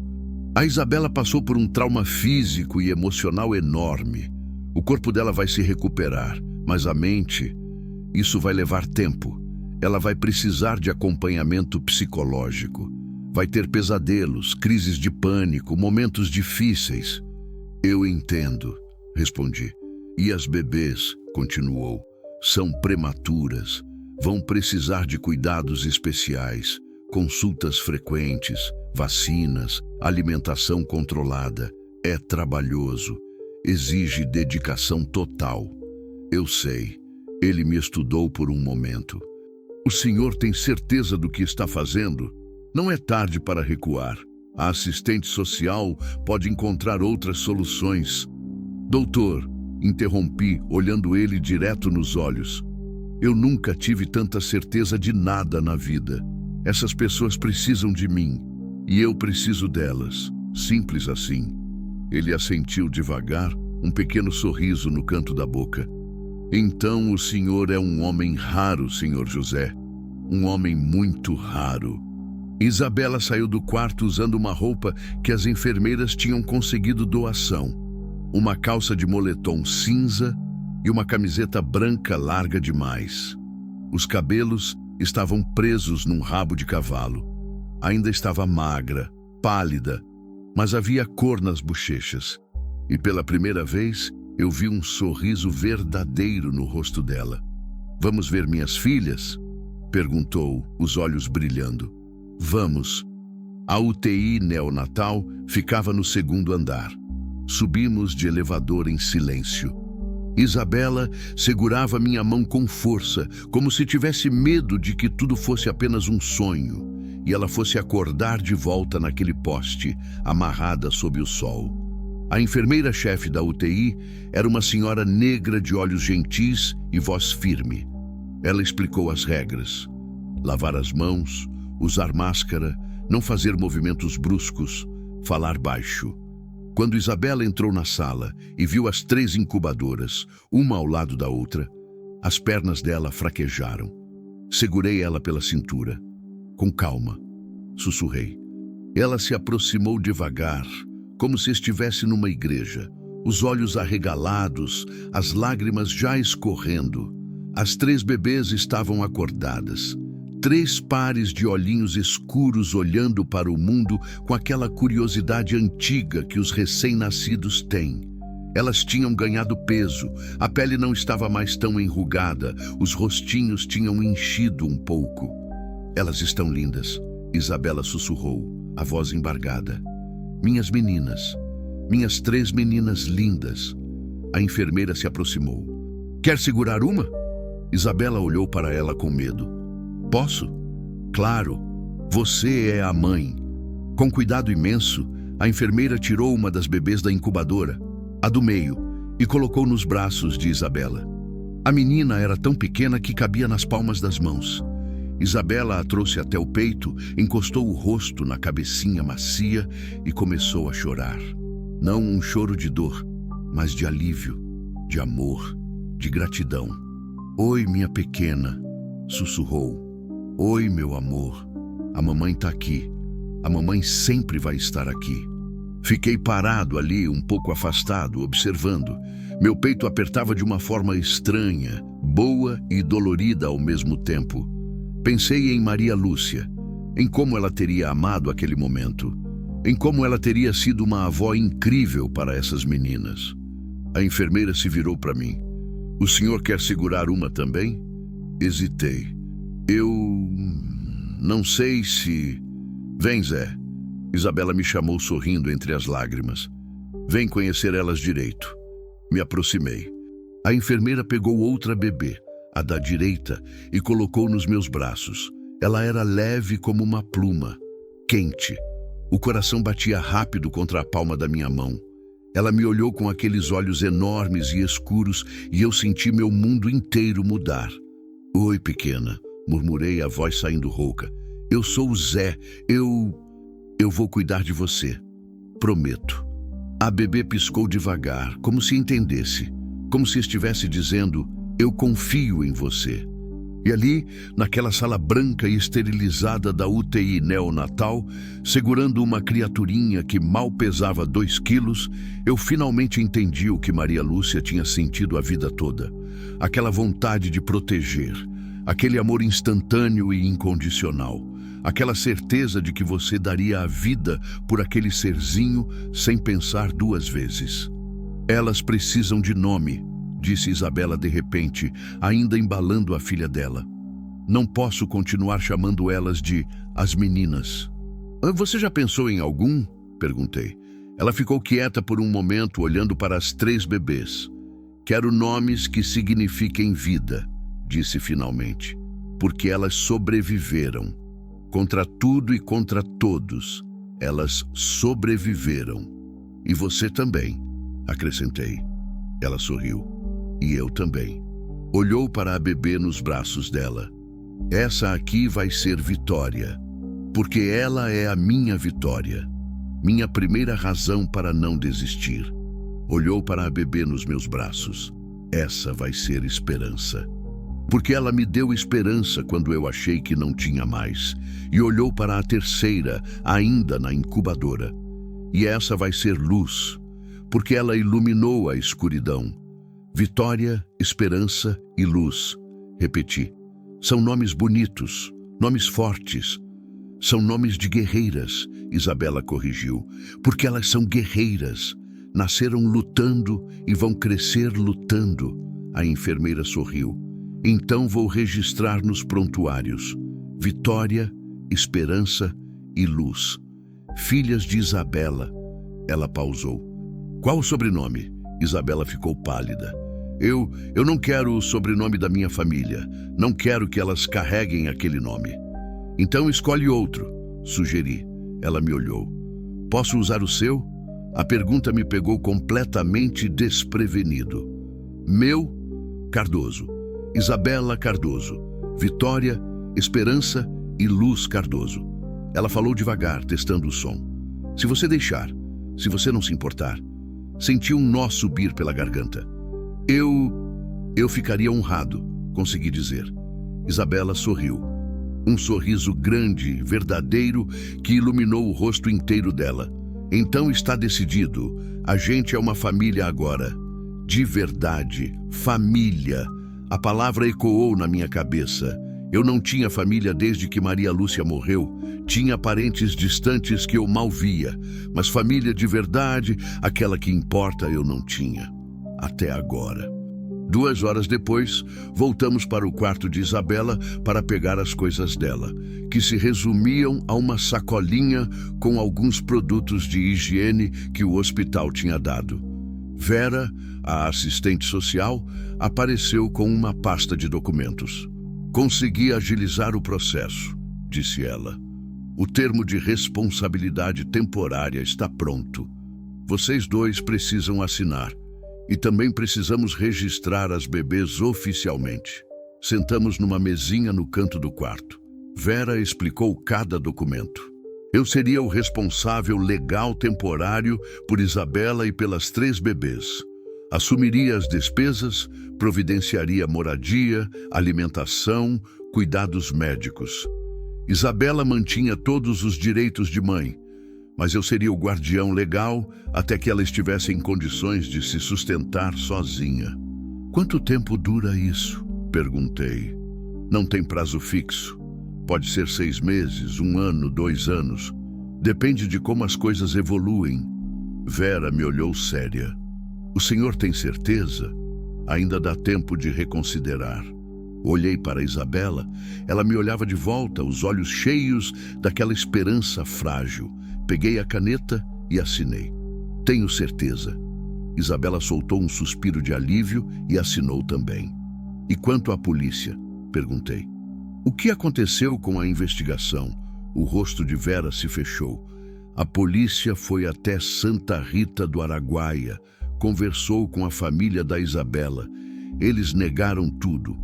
A Isabela passou por um trauma físico e emocional enorme. O corpo dela vai se recuperar, mas a mente, isso vai levar tempo. Ela vai precisar de acompanhamento psicológico. Vai ter pesadelos, crises de pânico, momentos difíceis. Eu entendo, respondi. E as bebês, continuou, são prematuras, vão precisar de cuidados especiais, consultas frequentes, vacinas, alimentação controlada. É trabalhoso, exige dedicação total. Eu sei, ele me estudou por um momento. O senhor tem certeza do que está fazendo? Não é tarde para recuar. A assistente social pode encontrar outras soluções. Doutor, interrompi, olhando ele direto nos olhos. Eu nunca tive tanta certeza de nada na vida. Essas pessoas precisam de mim, e eu preciso delas. Simples assim. Ele assentiu devagar, um pequeno sorriso no canto da boca. Então o senhor é um homem raro, senhor José. Um homem muito raro. Isabela saiu do quarto usando uma roupa que as enfermeiras tinham conseguido doação. Uma calça de moletom cinza e uma camiseta branca larga demais. Os cabelos estavam presos num rabo de cavalo. Ainda estava magra, pálida, mas havia cor nas bochechas. E pela primeira vez, eu vi um sorriso verdadeiro no rosto dela. "Vamos ver minhas filhas?" perguntou, os olhos brilhando. "Vamos." A UTI neonatal ficava no segundo andar. Subimos de elevador em silêncio. Isabela segurava minha mão com força, como se tivesse medo de que tudo fosse apenas um sonho e ela fosse acordar de volta naquele poste, amarrada sob o sol. A enfermeira-chefe da UTI era uma senhora negra de olhos gentis e voz firme. Ela explicou as regras: lavar as mãos, usar máscara, não fazer movimentos bruscos, falar baixo. Quando Isabela entrou na sala e viu as 3 incubadoras, uma ao lado da outra, as pernas dela fraquejaram. Segurei ela pela cintura. "Com calma", sussurrei. Ela se aproximou devagar, como se estivesse numa igreja, os olhos arregalados, as lágrimas já escorrendo. As 3 bebês estavam acordadas. 3 pares de olhinhos escuros olhando para o mundo com aquela curiosidade antiga que os recém-nascidos têm. Elas tinham ganhado peso, a pele não estava mais tão enrugada, os rostinhos tinham enchido um pouco. "Elas estão lindas", Isabela sussurrou, a voz embargada. "Minhas meninas, minhas 3 meninas lindas." A enfermeira se aproximou. "Quer segurar uma?" Isabela olhou para ela com medo. "Posso?" "Claro, você é a mãe." Com cuidado imenso, a enfermeira tirou uma das bebês da incubadora, a do meio, e colocou nos braços de Isabela. A menina era tão pequena que cabia nas palmas das mãos. Isabela a trouxe até o peito, encostou o rosto na cabecinha macia e começou a chorar. Não um choro de dor, mas de alívio, de amor, de gratidão. "Oi, minha pequena", sussurrou. "Oi, meu amor. A mamãe tá aqui. A mamãe sempre vai estar aqui." Fiquei parado ali, um pouco afastado, observando. Meu peito apertava de uma forma estranha, boa e dolorida ao mesmo tempo. Pensei em Maria Lúcia, em como ela teria amado aquele momento, em como ela teria sido uma avó incrível para essas meninas. A enfermeira se virou para mim. "O senhor quer segurar uma também?" Hesitei. "Eu não sei se..." "Vem, Zé." Isabela me chamou sorrindo entre as lágrimas. "Vem conhecer elas direito." Me aproximei. A enfermeira pegou outra bebê, a da direita, e colocou nos meus braços. Ela era leve como uma pluma, quente. O coração batia rápido contra a palma da minha mão. Ela me olhou com aqueles olhos enormes e escuros e eu senti meu mundo inteiro mudar. "Oi, pequena", murmurei, a voz saindo rouca. "Eu sou o Zé. Eu vou cuidar de você. Prometo." A bebê piscou devagar, como se entendesse, como se estivesse dizendo: "Eu confio em você." E ali, naquela sala branca e esterilizada da UTI neonatal, segurando uma criaturinha que mal pesava 2 quilos, eu finalmente entendi o que Maria Lúcia tinha sentido a vida toda. Aquela vontade de proteger, aquele amor instantâneo e incondicional, aquela certeza de que você daria a vida por aquele serzinho sem pensar 2 vezes. "Elas precisam de nome", disse Isabela de repente, ainda embalando a filha dela. "Não posso continuar chamando elas de as meninas." "Você já pensou em algum?" perguntei. Ela ficou quieta por um momento, olhando para as 3 bebês. "Quero nomes que signifiquem vida", disse finalmente, "porque elas sobreviveram. Contra tudo e contra todos, elas sobreviveram. E você também", acrescentei. Ela sorriu. "E eu também." Olhou para a bebê nos braços dela. "Essa aqui vai ser Vitória, porque ela é a minha vitória, minha primeira razão para não desistir." Olhou para a bebê nos meus braços. Essa vai ser esperança. Porque ela me deu esperança quando eu achei que não tinha mais, e olhou para a terceira, ainda na incubadora. E essa vai ser luz, porque ela iluminou a escuridão. Vitória, esperança e luz. Repeti. São nomes bonitos, nomes fortes. São nomes de guerreiras, Isabela corrigiu, porque elas são guerreiras. Nasceram lutando e vão crescer lutando. A enfermeira sorriu. Então vou registrar nos prontuários. Vitória, esperança e luz. Filhas de Isabela. Ela pausou. Qual o sobrenome? Isabela ficou pálida. Eu não quero o sobrenome da minha família. Não quero que elas carreguem aquele nome. Então escolhe outro, sugeri. Ela me olhou. Posso usar o seu? A pergunta me pegou completamente desprevenido. Meu, Cardoso. Isabela Cardoso. Vitória, esperança e luz Cardoso. Ela falou devagar, testando o som. Se você deixar, se você não se importar. Senti um nó subir pela garganta. Eu ficaria honrado, consegui dizer. Isabela sorriu. Um sorriso grande, verdadeiro, que iluminou o rosto inteiro dela. Então está decidido. A gente é uma família agora. De verdade, família. A palavra ecoou na minha cabeça. Eu não tinha família desde que Maria Lúcia morreu. Tinha parentes distantes que eu mal via. Mas família de verdade, aquela que importa, eu não tinha. Até agora. 2 horas depois, voltamos para o quarto de Isabela para pegar as coisas dela, que se resumiam a uma sacolinha com alguns produtos de higiene que o hospital tinha dado. Vera, a assistente social, apareceu com uma pasta de documentos. Consegui agilizar o processo, disse ela. O termo de responsabilidade temporária está pronto. Vocês dois precisam assinar. E também precisamos registrar as bebês oficialmente. Sentamos numa mesinha no canto do quarto. Vera explicou cada documento. Eu seria o responsável legal temporário por Isabela e pelas 3 bebês. Assumiria as despesas, providenciaria moradia, alimentação, cuidados médicos. Isabela mantinha todos os direitos de mãe, mas eu seria o guardião legal até que ela estivesse em condições de se sustentar sozinha. Quanto tempo dura isso? Perguntei. Não tem prazo fixo. Pode ser 6 meses, 1 ano, 2 anos. Depende de como as coisas evoluem. Vera me olhou séria. O senhor tem certeza? Ainda dá tempo de reconsiderar. Olhei para Isabela. Ela me olhava de volta, os olhos cheios daquela esperança frágil. Peguei a caneta e assinei. Tenho certeza. Isabela soltou um suspiro de alívio e assinou também. E quanto à polícia? Perguntei. O que aconteceu com a investigação? O rosto de Vera se fechou. A polícia foi até Santa Rita do Araguaia, conversou com a família da Isabela. Eles negaram tudo.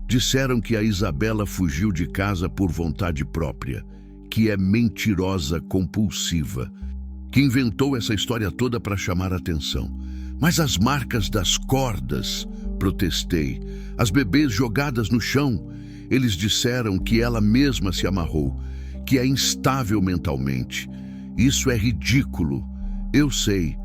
Disseram que a Isabela fugiu de casa por vontade própria, que é mentirosa compulsiva, que inventou essa história toda para chamar atenção. Mas as marcas das cordas, protestei, as bebês jogadas no chão, eles disseram que ela mesma se amarrou, que é instável mentalmente. Isso é ridículo, eu sei,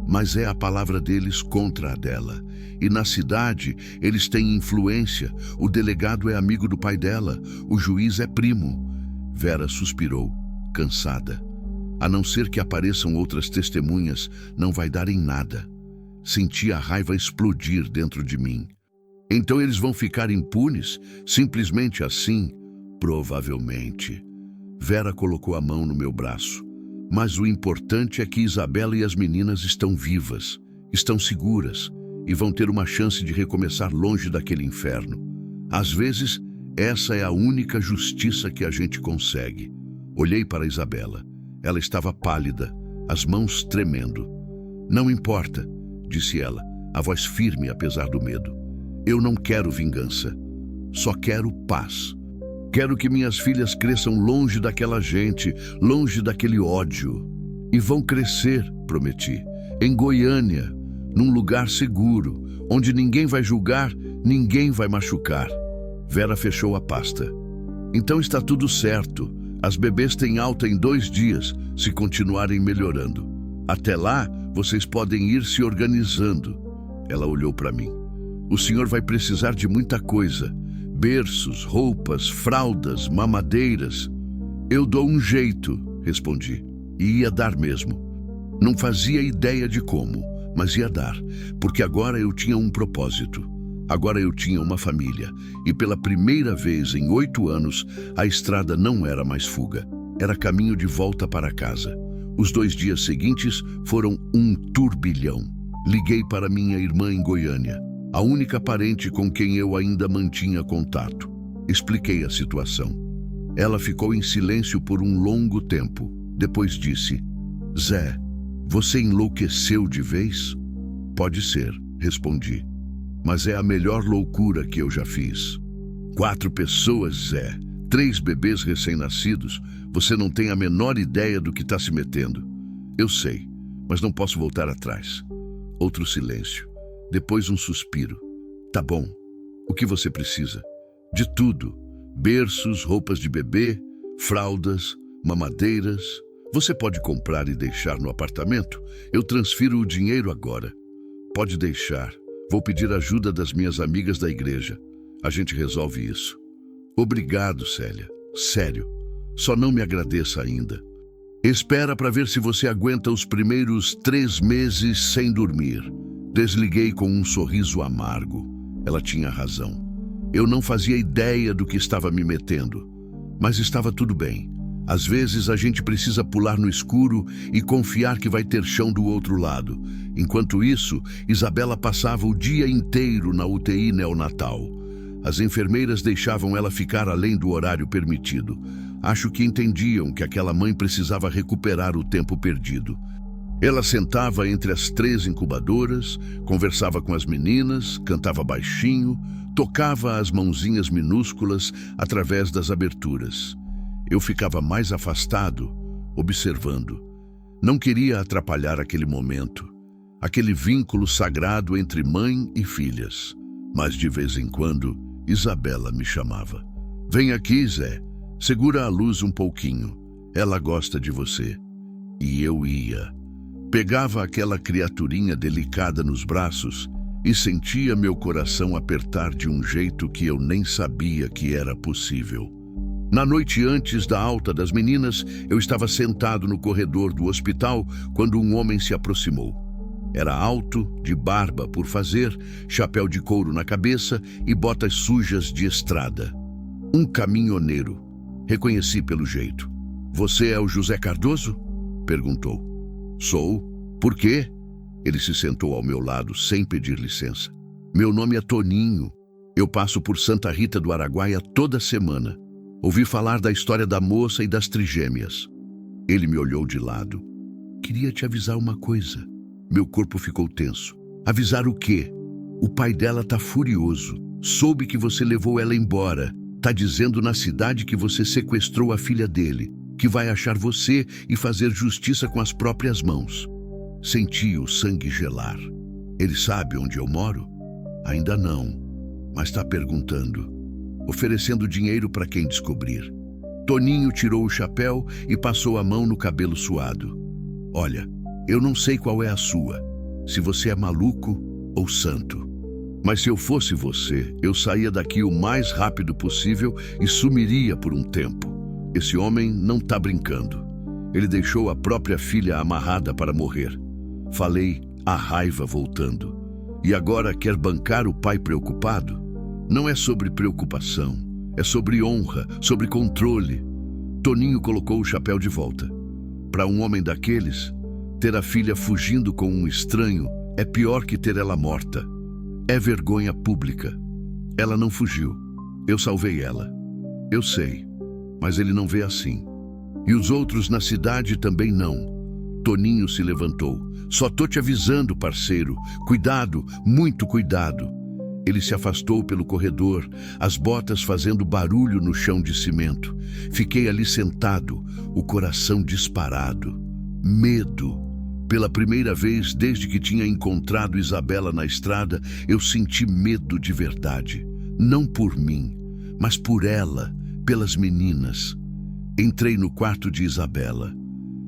mas é a palavra deles contra a dela. E na cidade, eles têm influência, o delegado é amigo do pai dela, o juiz é primo. Vera suspirou, cansada. A não ser que apareçam outras testemunhas, não vai dar em nada. Senti a raiva explodir dentro de mim. Então eles vão ficar impunes, simplesmente assim? Provavelmente. Vera colocou a mão no meu braço. Mas o importante é que Isabela e as meninas estão vivas, estão seguras e vão ter uma chance de recomeçar longe daquele inferno. Às vezes, essa é a única justiça que a gente consegue. Olhei para Isabela. Ela estava pálida, as mãos tremendo. Não importa, disse ela, a voz firme apesar do medo. Eu não quero vingança. Só quero paz. Quero que minhas filhas cresçam longe daquela gente, longe daquele ódio. E vão crescer, prometi, em Goiânia, num lugar seguro, Onde ninguém vai julgar, ninguém vai machucar. Vera fechou a pasta. Então está tudo certo. As bebês têm alta em 2 dias, se continuarem melhorando. Até lá, vocês podem ir se organizando. Ela olhou para mim. O senhor vai precisar de muita coisa. Berços, roupas, fraldas, mamadeiras. Eu dou um jeito, respondi. E ia dar mesmo. Não fazia ideia de como, mas ia dar, porque agora eu tinha um propósito. Agora eu tinha uma família, e pela primeira vez em 8 anos, a estrada não era mais fuga. Era caminho de volta para casa. Os 2 dias seguintes foram um turbilhão. Liguei para minha irmã em Goiânia, a única parente com quem eu ainda mantinha contato. Expliquei a situação. Ela ficou em silêncio por um longo tempo. Depois disse: Zé, você enlouqueceu de vez? Pode ser, respondi. Mas é a melhor loucura que eu já fiz. 4 pessoas, Zé. 3 bebês recém-nascidos. Você não tem a menor ideia do que está se metendo. Eu sei, mas não posso voltar atrás. Outro silêncio. Depois um suspiro. Tá bom. O que você precisa? De tudo. Berços, roupas de bebê, fraldas, mamadeiras. Você pode comprar e deixar no apartamento? Eu transfiro o dinheiro agora. Pode deixar. Vou pedir ajuda das minhas amigas da igreja. A gente resolve isso. Obrigado, Célia. Sério. Só não me agradeça ainda. Espera para ver se você aguenta os primeiros 3 meses sem dormir. Desliguei com um sorriso amargo. Ela tinha razão. Eu não fazia ideia do que estava me metendo. Mas estava tudo bem. Às vezes a gente precisa pular no escuro e confiar que vai ter chão do outro lado. Enquanto isso, Isabela passava o dia inteiro na UTI neonatal. As enfermeiras deixavam ela ficar além do horário permitido. Acho que entendiam que aquela mãe precisava recuperar o tempo perdido. Ela sentava entre as 3 incubadoras, conversava com as meninas, cantava baixinho, tocava as mãozinhas minúsculas através das aberturas. Eu ficava mais afastado, observando. Não queria atrapalhar aquele momento, aquele vínculo sagrado entre mãe e filhas. Mas de vez em quando, Isabela me chamava. Vem aqui, Zé. Segura a luz um pouquinho. Ela gosta de você. E eu ia. Pegava aquela criaturinha delicada nos braços e sentia meu coração apertar de um jeito que eu nem sabia que era possível. Na noite antes da alta das meninas, eu estava sentado no corredor do hospital quando um homem se aproximou. Era alto, de barba por fazer, chapéu de couro na cabeça e botas sujas de estrada. Um caminhoneiro. Reconheci pelo jeito. Você é o José Cardoso? Perguntou. Sou. Por quê? Ele se sentou ao meu lado sem pedir licença. Meu nome é Toninho. Eu passo por Santa Rita do Araguaia toda semana. Ouvi falar da história da moça e das trigêmeas. Ele me olhou de lado. Queria te avisar uma coisa. Meu corpo ficou tenso. Avisar o quê? O pai dela tá furioso. Soube que você levou ela embora. Tá dizendo na cidade que você sequestrou a filha dele, que vai achar você e fazer justiça com as próprias mãos. Senti o sangue gelar. Ele sabe onde eu moro? Ainda não, mas tá perguntando. Oferecendo dinheiro para quem descobrir. Toninho tirou o chapéu e passou a mão no cabelo suado. Olha, eu não sei qual é a sua, se você é maluco ou santo. Mas se eu fosse você, eu saía daqui o mais rápido possível e sumiria por um tempo. Esse homem não tá brincando. Ele deixou a própria filha amarrada para morrer. Falei, a raiva voltando. E agora quer bancar o pai preocupado? Não é sobre preocupação, é sobre honra, sobre controle. Toninho colocou o chapéu de volta. Para um homem daqueles, ter a filha fugindo com um estranho é pior que ter ela morta. É vergonha pública. Ela não fugiu. Eu salvei ela. Eu sei, mas ele não vê assim. E os outros na cidade também não. Toninho se levantou. Só tô te avisando, parceiro. Cuidado, muito cuidado. Ele se afastou pelo corredor, as botas fazendo barulho no chão de cimento. Fiquei ali sentado, o coração disparado. Medo. Pela primeira vez desde que tinha encontrado Isabela na estrada, eu senti medo de verdade. Não por mim, mas por ela, pelas meninas. Entrei no quarto de Isabela.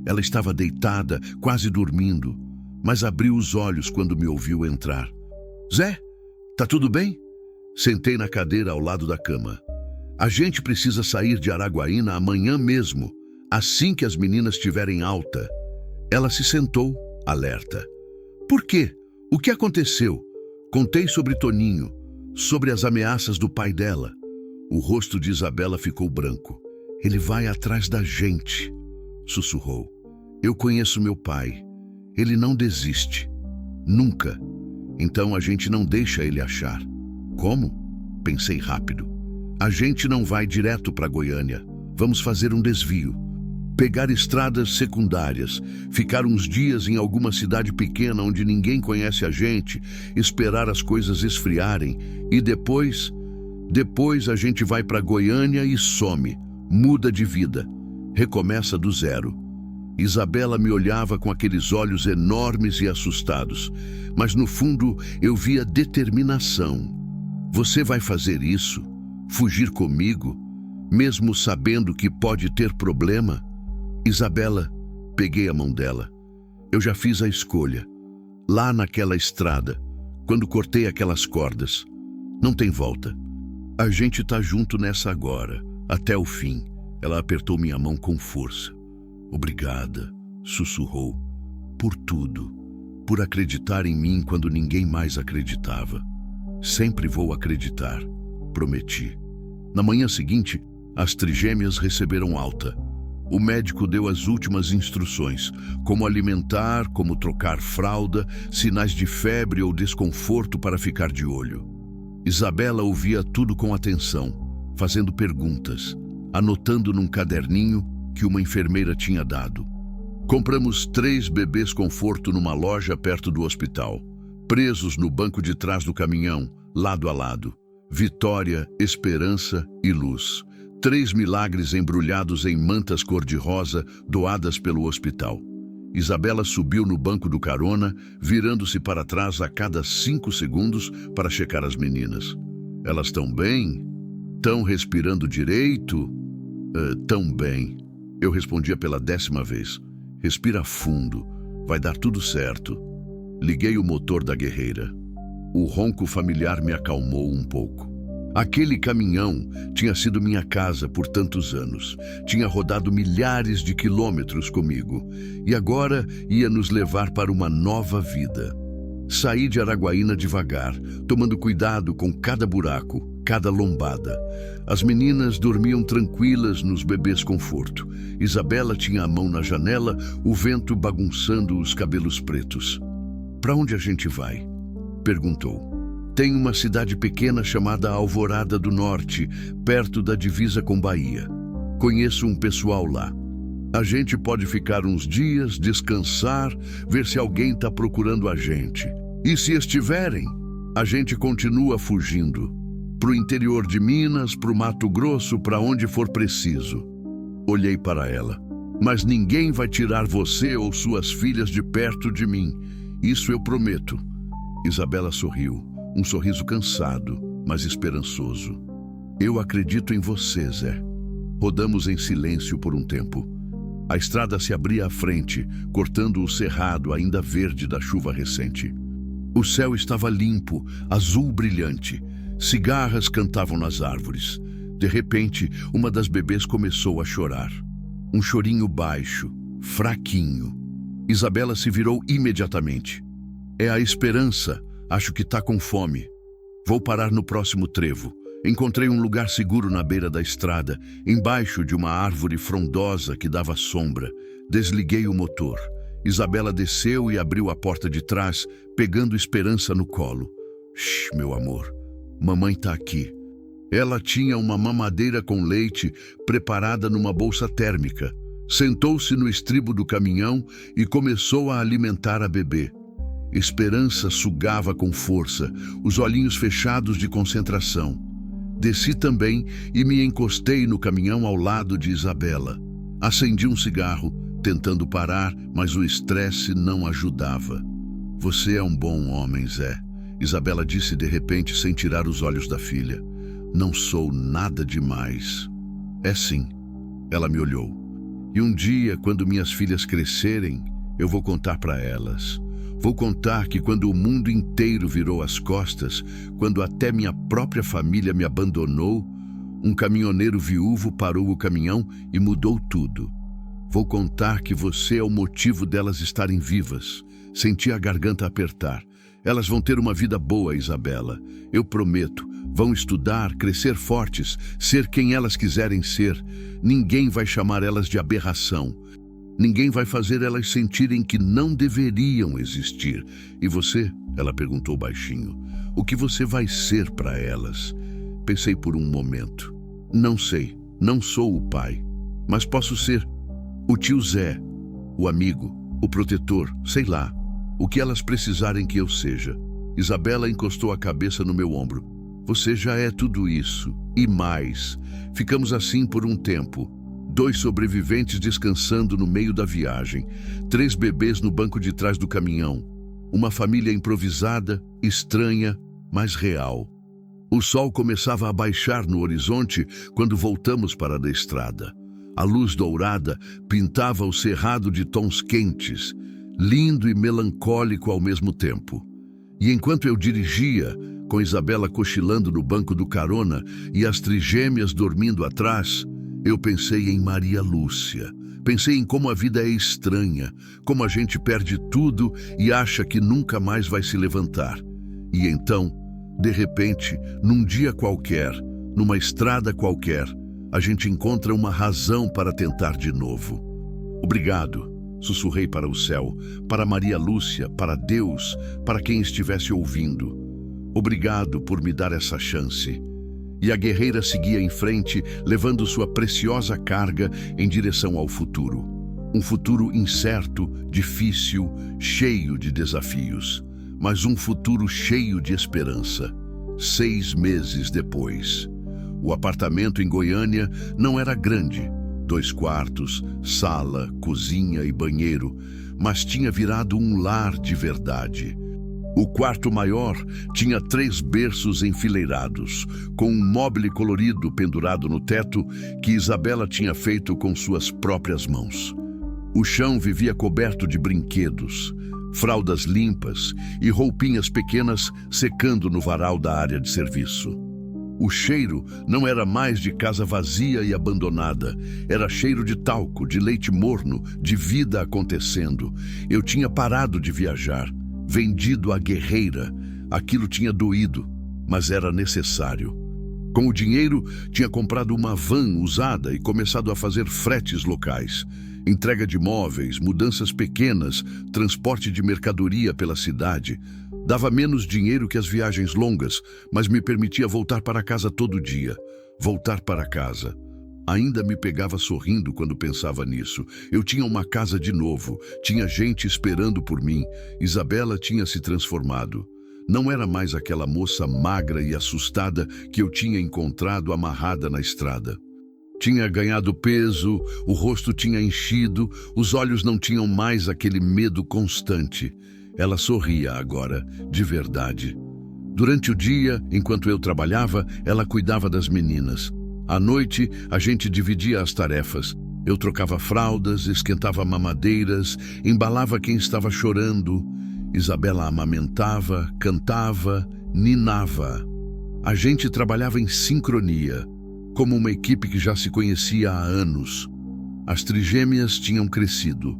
Ela estava deitada, quase dormindo, mas abriu os olhos quando me ouviu entrar. Zé, tá tudo bem? Sentei na cadeira ao lado da cama. A gente precisa sair de Araguaína amanhã mesmo, assim que as meninas estiverem alta. Ela se sentou, alerta. Por quê? O que aconteceu? Contei sobre Toninho, sobre as ameaças do pai dela. O rosto de Isabela ficou branco. Ele vai atrás da gente, sussurrou. Eu conheço meu pai. Ele não desiste. Nunca. Então a gente não deixa ele achar. Como? Pensei rápido. A gente não vai direto para Goiânia. Vamos fazer um desvio. Pegar estradas secundárias, ficar uns dias em alguma cidade pequena onde ninguém conhece a gente, esperar as coisas esfriarem e depois a gente vai para Goiânia e some, muda de vida, recomeça do zero. Isabela me olhava com aqueles olhos enormes e assustados, mas no fundo eu via determinação. Você vai fazer isso? Fugir comigo? Mesmo sabendo que pode ter problema? Isabela, peguei a mão dela. Eu já fiz a escolha. Lá naquela estrada, quando cortei aquelas cordas. Não tem volta. A gente tá junto nessa agora, até o fim. Ela apertou minha mão com força. Obrigada, sussurrou. Por tudo. Por acreditar em mim quando ninguém mais acreditava. Sempre vou acreditar, prometi. Na manhã seguinte, as trigêmeas receberam alta. O médico deu as últimas instruções, como alimentar, como trocar fralda, sinais de febre ou desconforto para ficar de olho. Isabela ouvia tudo com atenção, fazendo perguntas, anotando num caderninho que uma enfermeira tinha dado. Compramos 3 bebês conforto numa loja perto do hospital, presos no banco de trás do caminhão, lado a lado. Vitória, esperança e luz. 3 milagres embrulhados em mantas cor-de-rosa doadas pelo hospital. Isabela subiu no banco do carona, virando-se para trás a cada 5 segundos para checar as meninas. Elas estão bem? Estão respirando direito? Tão bem. Eu respondia pela 10ª vez. Respira fundo. Vai dar tudo certo. Liguei o motor da guerreira. O ronco familiar me acalmou um pouco. Aquele caminhão tinha sido minha casa por tantos anos. Tinha rodado milhares de quilômetros comigo. E agora ia nos levar para uma nova vida. Saí de Araguaína devagar, tomando cuidado com cada buraco, cada lombada. As meninas dormiam tranquilas nos bebês conforto. Isabela tinha a mão na janela, o vento bagunçando os cabelos pretos. Para onde a gente vai? Perguntou. Tem uma cidade pequena chamada Alvorada do Norte, perto da divisa com Bahia. Conheço um pessoal lá. A gente pode ficar uns dias, descansar, ver se alguém está procurando a gente. E se estiverem, a gente continua fugindo. Pro interior de Minas, pro Mato Grosso, para onde for preciso. Olhei para ela. Mas ninguém vai tirar você ou suas filhas de perto de mim. Isso eu prometo. Isabela sorriu. Um sorriso cansado, mas esperançoso. Eu acredito em você, Zé. Rodamos em silêncio por um tempo. A estrada se abria à frente, cortando o cerrado ainda verde da chuva recente. O céu estava limpo, azul brilhante. Cigarras cantavam nas árvores. De repente, uma das bebês começou a chorar. Um chorinho baixo, fraquinho. Isabela se virou imediatamente. É a Esperança. Acho que tá com fome. Vou parar no próximo trevo. Encontrei um lugar seguro na beira da estrada, embaixo de uma árvore frondosa que dava sombra. Desliguei o motor. Isabela desceu e abriu a porta de trás, pegando Esperança no colo. Shh, meu amor. Mamãe tá aqui. Ela tinha uma mamadeira com leite preparada numa bolsa térmica. Sentou-se no estribo do caminhão e começou a alimentar a bebê. Esperança sugava com força, os olhinhos fechados de concentração. Desci também e me encostei no caminhão ao lado de Isabela. Acendi um cigarro, tentando parar, mas o estresse não ajudava. Você é um bom homem, Zé, Isabela disse de repente sem tirar os olhos da filha. Não sou nada demais. É sim. Ela me olhou. E um dia, quando minhas filhas crescerem, eu vou contar para elas. Vou contar que quando o mundo inteiro virou as costas, quando até minha própria família me abandonou, um caminhoneiro viúvo parou o caminhão e mudou tudo. Vou contar que você é o motivo delas estarem vivas. Senti a garganta apertar. Elas vão ter uma vida boa, Isabela. Eu prometo. Vão estudar, crescer fortes, ser quem elas quiserem ser. Ninguém vai chamar elas de aberração. Ninguém vai fazer elas sentirem que não deveriam existir. E você? Ela perguntou baixinho. O que você vai ser para elas? Pensei por um momento. Não sei, não sou o pai. Mas posso ser o tio Zé, o amigo, o protetor, sei lá. O que elas precisarem que eu seja. Isabela encostou a cabeça no meu ombro. Você já é tudo isso, e mais. Ficamos assim por um tempo. 2 sobreviventes descansando no meio da viagem. 3 bebês no banco de trás do caminhão. Uma família improvisada, estranha, mas real. O sol começava a baixar no horizonte quando voltamos para a estrada. A luz dourada pintava o cerrado de tons quentes, lindo e melancólico ao mesmo tempo. E enquanto eu dirigia, com Isabela cochilando no banco do carona e as trigêmeas dormindo atrás, eu pensei em Maria Lúcia. Pensei em como a vida é estranha, como a gente perde tudo e acha que nunca mais vai se levantar. E então, de repente, num dia qualquer, numa estrada qualquer, a gente encontra uma razão para tentar de novo. Obrigado, sussurrei para o céu, para Maria Lúcia, para Deus, para quem estivesse ouvindo. Obrigado por me dar essa chance. E a guerreira seguia em frente, levando sua preciosa carga em direção ao futuro. Um futuro incerto, difícil, cheio de desafios. Mas um futuro cheio de esperança. 6 meses depois. O apartamento em Goiânia não era grande. 2 quartos, sala, cozinha e banheiro, mas tinha virado um lar de verdade. O quarto maior tinha 3 berços enfileirados, com um mobile colorido pendurado no teto que Isabela tinha feito com suas próprias mãos. O chão vivia coberto de brinquedos, fraldas limpas e roupinhas pequenas secando no varal da área de serviço. O cheiro não era mais de casa vazia e abandonada. Era cheiro de talco, de leite morno, de vida acontecendo. Eu tinha parado de viajar, vendido a guerreira. Aquilo tinha doído, mas era necessário. Com o dinheiro, tinha comprado uma van usada e começado a fazer fretes locais. Entrega de móveis, mudanças pequenas, transporte de mercadoria pela cidade. Dava menos dinheiro que as viagens longas, mas me permitia voltar para casa todo dia. Voltar para casa. Ainda me pegava sorrindo quando pensava nisso. Eu tinha uma casa de novo, tinha gente esperando por mim. Isabela tinha se transformado. Não era mais aquela moça magra e assustada que eu tinha encontrado amarrada na estrada. Tinha ganhado peso, o rosto tinha enchido, os olhos não tinham mais aquele medo constante. Ela sorria agora, de verdade. Durante o dia, enquanto eu trabalhava, ela cuidava das meninas. À noite, a gente dividia as tarefas. Eu trocava fraldas, esquentava mamadeiras, embalava quem estava chorando. Isabela amamentava, cantava, ninava. A gente trabalhava em sincronia, como uma equipe que já se conhecia há anos. As trigêmeas tinham crescido.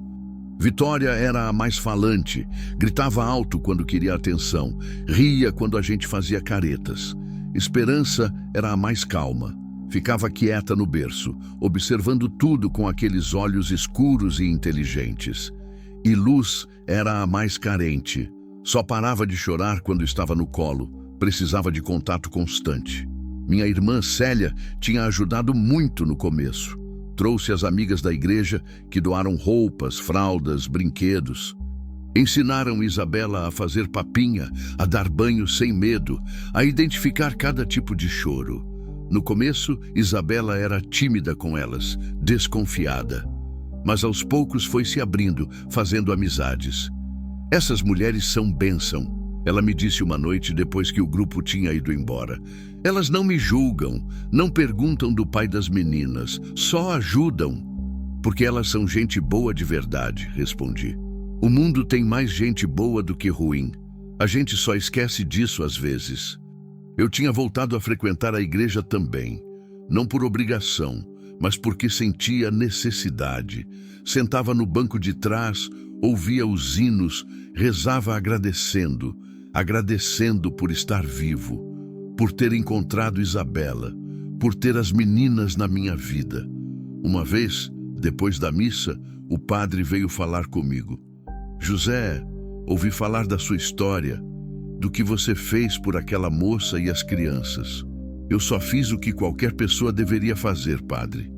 Vitória era a mais falante, gritava alto quando queria atenção, ria quando a gente fazia caretas. Esperança era a mais calma, ficava quieta no berço, observando tudo com aqueles olhos escuros e inteligentes. E Luz era a mais carente, só parava de chorar quando estava no colo, precisava de contato constante. Minha irmã Célia tinha ajudado muito no começo. Trouxe as amigas da igreja que doaram roupas, fraldas, brinquedos. Ensinaram Isabela a fazer papinha, a dar banho sem medo, a identificar cada tipo de choro. No começo, Isabela era tímida com elas, desconfiada. mas aos poucos foi se abrindo, fazendo amizades. Essas mulheres são bênção, ela me disse uma noite depois que o grupo tinha ido embora. Elas não me julgam, não perguntam do pai das meninas, só ajudam. Porque elas são gente boa de verdade, respondi. O mundo tem mais gente boa do que ruim. A gente só esquece disso às vezes. Eu tinha voltado a frequentar a igreja também, não por obrigação, mas porque sentia necessidade. Sentava no banco de trás, ouvia os hinos, rezava agradecendo por estar vivo, por ter encontrado Isabela, por ter as meninas na minha vida. Uma vez, depois da missa, o padre veio falar comigo. José, ouvi falar da sua história, do que você fez por aquela moça e as crianças. Eu só fiz o que qualquer pessoa deveria fazer, padre.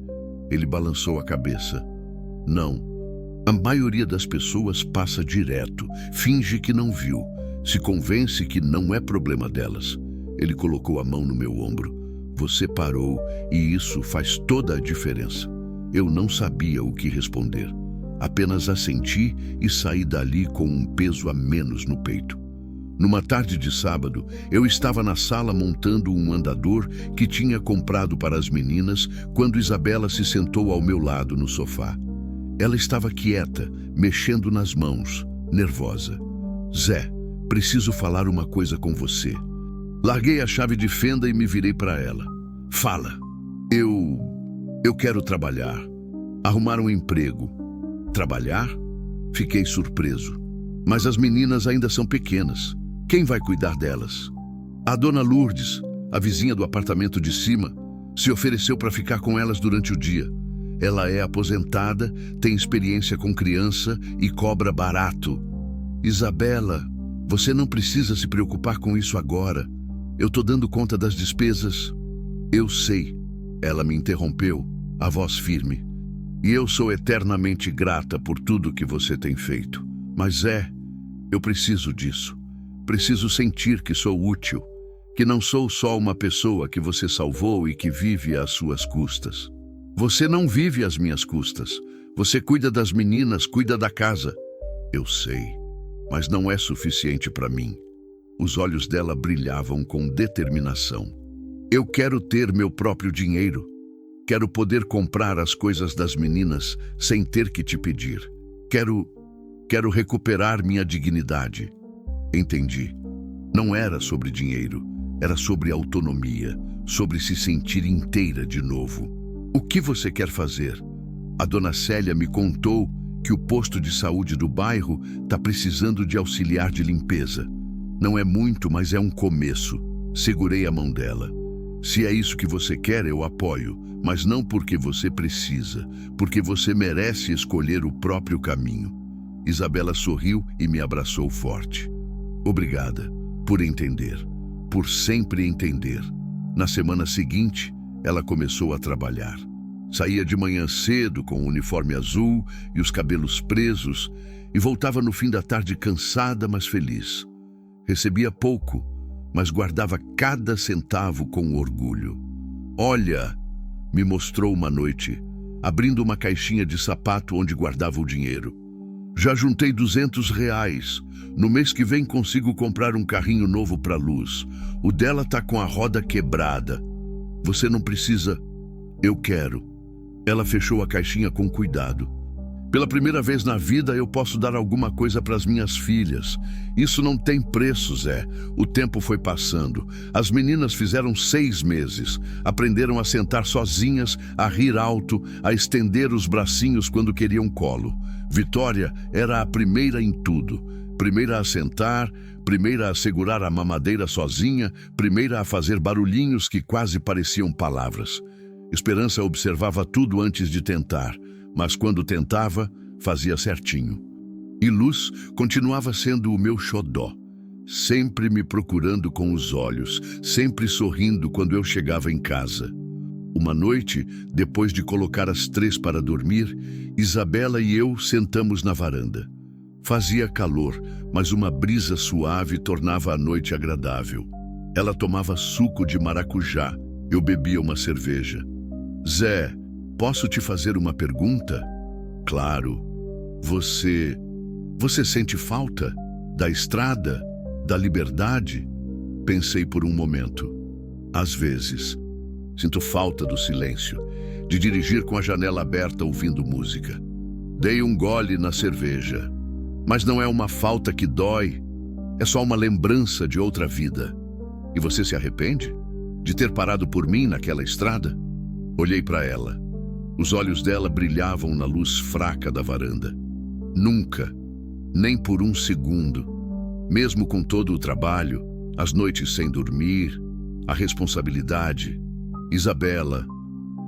Ele balançou a cabeça. Não. A maioria das pessoas passa direto, finge que não viu, se convence que não é problema delas. Ele colocou a mão no meu ombro. Você parou e isso faz toda a diferença. Eu não sabia o que responder. Apenas assenti e saí dali com um peso a menos no peito. Numa tarde de sábado, eu estava na sala montando um andador que tinha comprado para as meninas quando Isabela se sentou ao meu lado no sofá. Ela estava quieta, mexendo nas mãos, nervosa. Zé, preciso falar uma coisa com você. Larguei a chave de fenda e me virei para ela. Fala. Eu quero trabalhar. Arrumar um emprego. Trabalhar? Fiquei surpreso. Mas as meninas ainda são pequenas. Quem vai cuidar delas? A dona Lourdes, a vizinha do apartamento de cima, se ofereceu para ficar com elas durante o dia. Ela é aposentada, tem experiência com criança e cobra barato. Isabela, você não precisa se preocupar com isso agora. Eu tô dando conta das despesas. Eu sei. Ela me interrompeu, a voz firme. E eu sou eternamente grata por tudo que você tem feito. Mas eu preciso disso. Preciso sentir que sou útil, que não sou só uma pessoa que você salvou e que vive às suas custas. Você não vive às minhas custas. Você cuida das meninas, cuida da casa. Eu sei, mas não é suficiente para mim. Os olhos dela brilhavam com determinação. Eu quero ter meu próprio dinheiro. Quero poder comprar as coisas das meninas sem ter que te pedir. Quero recuperar minha dignidade. Entendi. Não era sobre dinheiro, era sobre autonomia, sobre se sentir inteira de novo. O que você quer fazer? A dona Célia me contou que o posto de saúde do bairro está precisando de auxiliar de limpeza. Não é muito, mas é um começo. Segurei a mão dela. Se é isso que você quer, eu apoio, mas não porque você precisa, porque você merece escolher o próprio caminho. Isabela sorriu e me abraçou forte. Obrigada por entender, por sempre entender. Na semana seguinte, ela começou a trabalhar. Saía de manhã cedo com o uniforme azul e os cabelos presos e voltava no fim da tarde cansada, mas feliz. Recebia pouco, mas guardava cada centavo com orgulho. Olha, me mostrou uma noite, abrindo uma caixinha de sapato onde guardava o dinheiro. Já juntei R$ 200. No mês que vem consigo comprar um carrinho novo para a Luz. O dela tá com a roda quebrada. Você não precisa... Eu quero. Ela fechou a caixinha com cuidado. Pela primeira vez na vida eu posso dar alguma coisa para as minhas filhas. Isso não tem preço, Zé. O tempo foi passando. As meninas fizeram 6 meses. Aprenderam a sentar sozinhas, a rir alto, a estender os bracinhos quando queriam colo. Vitória era a primeira em tudo. Primeira a sentar, primeira a segurar a mamadeira sozinha, primeira a fazer barulhinhos que quase pareciam palavras. Esperança observava tudo antes de tentar, mas quando tentava, fazia certinho. E Luz continuava sendo o meu xodó, sempre me procurando com os olhos, sempre sorrindo quando eu chegava em casa. Uma noite, depois de colocar as 3 para dormir, Isabela e eu sentamos na varanda. Fazia calor, mas uma brisa suave tornava a noite agradável. Ela tomava suco de maracujá, eu bebia uma cerveja. Zé, posso te fazer uma pergunta? claro. Você sente falta da estrada, da liberdade? Pensei por um momento. Às vezes, sinto falta do silêncio, de dirigir com a janela aberta ouvindo música. Dei um gole na cerveja. Mas não é uma falta que dói, é só uma lembrança de outra vida. E você se arrepende de ter parado por mim naquela estrada? Olhei para ela. Os olhos dela brilhavam na luz fraca da varanda. Nunca, nem por um segundo, mesmo com todo o trabalho, as noites sem dormir, a responsabilidade. Isabela,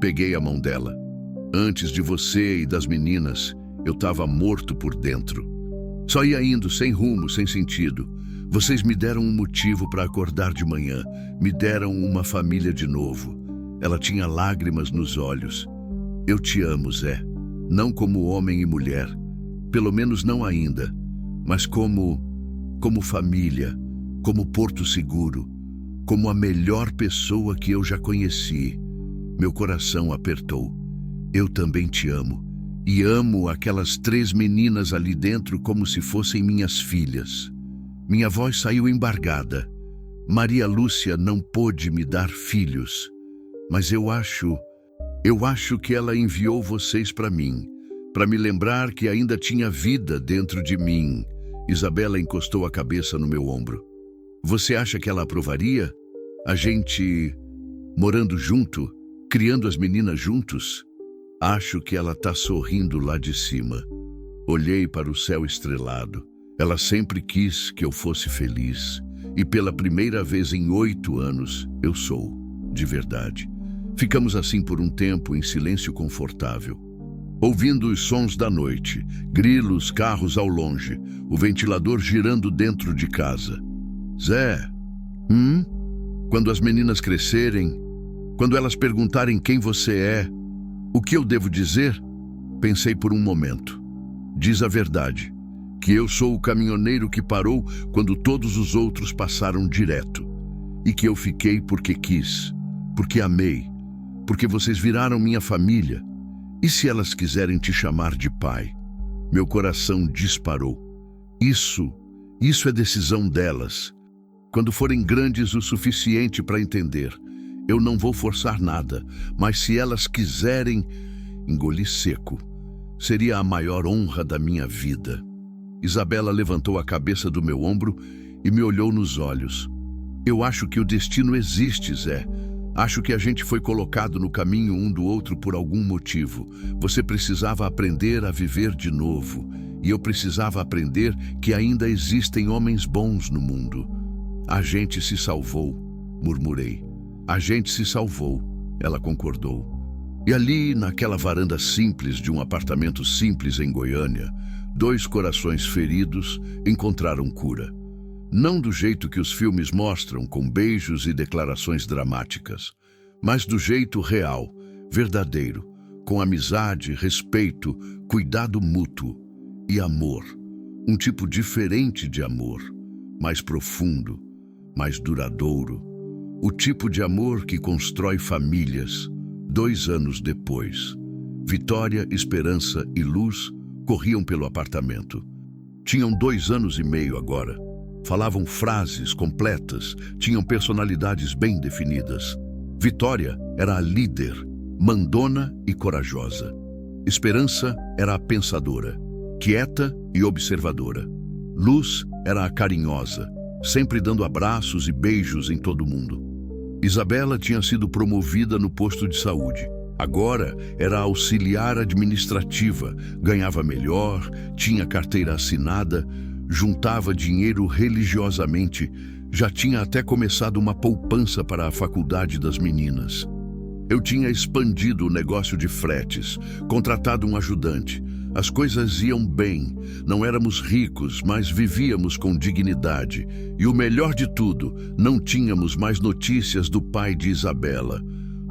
peguei a mão dela. Antes de você e das meninas, eu estava morto por dentro. Só ia indo sem rumo, sem sentido. Vocês me deram um motivo para acordar de manhã. Me deram uma família de novo. Ela tinha lágrimas nos olhos. Eu te amo, Zé. Não como homem e mulher. Pelo menos não ainda. Mas como família. Como porto seguro. Como a melhor pessoa que eu já conheci. Meu coração apertou. Eu também te amo. E amo aquelas 3 meninas ali dentro como se fossem minhas filhas. Minha voz saiu embargada. Maria Lúcia não pôde me dar filhos. Mas eu acho que ela enviou vocês para mim, para me lembrar que ainda tinha vida dentro de mim. Isabela encostou a cabeça no meu ombro. Você acha que ela aprovaria? A gente morando junto, criando as meninas juntos? Acho que ela está sorrindo lá de cima. Olhei para o céu estrelado. Ela sempre quis que eu fosse feliz. E pela primeira vez em 8 anos, eu sou, de verdade. Ficamos assim por um tempo em silêncio confortável, ouvindo os sons da noite, grilos, carros ao longe, o ventilador girando dentro de casa. Zé, quando as meninas crescerem, quando elas perguntarem quem você é, o que eu devo dizer? Pensei por um momento. Diz a verdade, que eu sou o caminhoneiro que parou quando todos os outros passaram direto. E que eu fiquei porque quis, porque amei, porque vocês viraram minha família. E se elas quiserem te chamar de pai? Meu coração disparou. Isso é decisão delas. Quando forem grandes o suficiente para entender, eu não vou forçar nada, mas se elas quiserem, engoli seco. Seria a maior honra da minha vida. Isabela levantou a cabeça do meu ombro e me olhou nos olhos. Eu acho que o destino existe, Zé. Acho que a gente foi colocado no caminho um do outro por algum motivo. Você precisava aprender a viver de novo. E eu precisava aprender que ainda existem homens bons no mundo. A gente se salvou, murmurei. A gente se salvou, ela concordou. E ali, naquela varanda simples de um apartamento simples em Goiânia, 2 corações feridos encontraram cura. Não do jeito que os filmes mostram, com beijos e declarações dramáticas, mas do jeito real, verdadeiro, com amizade, respeito, cuidado mútuo e amor. Um tipo diferente de amor, mais profundo, mais duradouro. O tipo de amor que constrói famílias. 2 anos depois, Vitória, Esperança e Luz corriam pelo apartamento. Tinham 2 anos e meio agora. Falavam frases completas, tinham personalidades bem definidas. Vitória era a líder, mandona e corajosa. Esperança era a pensadora, quieta e observadora. Luz era a carinhosa, sempre dando abraços e beijos em todo mundo. Isabela tinha sido promovida no posto de saúde. Agora era auxiliar administrativa, ganhava melhor, tinha carteira assinada, juntava dinheiro religiosamente, já tinha até começado uma poupança para a faculdade das meninas. Eu tinha expandido o negócio de fretes, contratado um ajudante. As coisas iam bem, não éramos ricos, mas vivíamos com dignidade. E o melhor de tudo, não tínhamos mais notícias do pai de Isabela.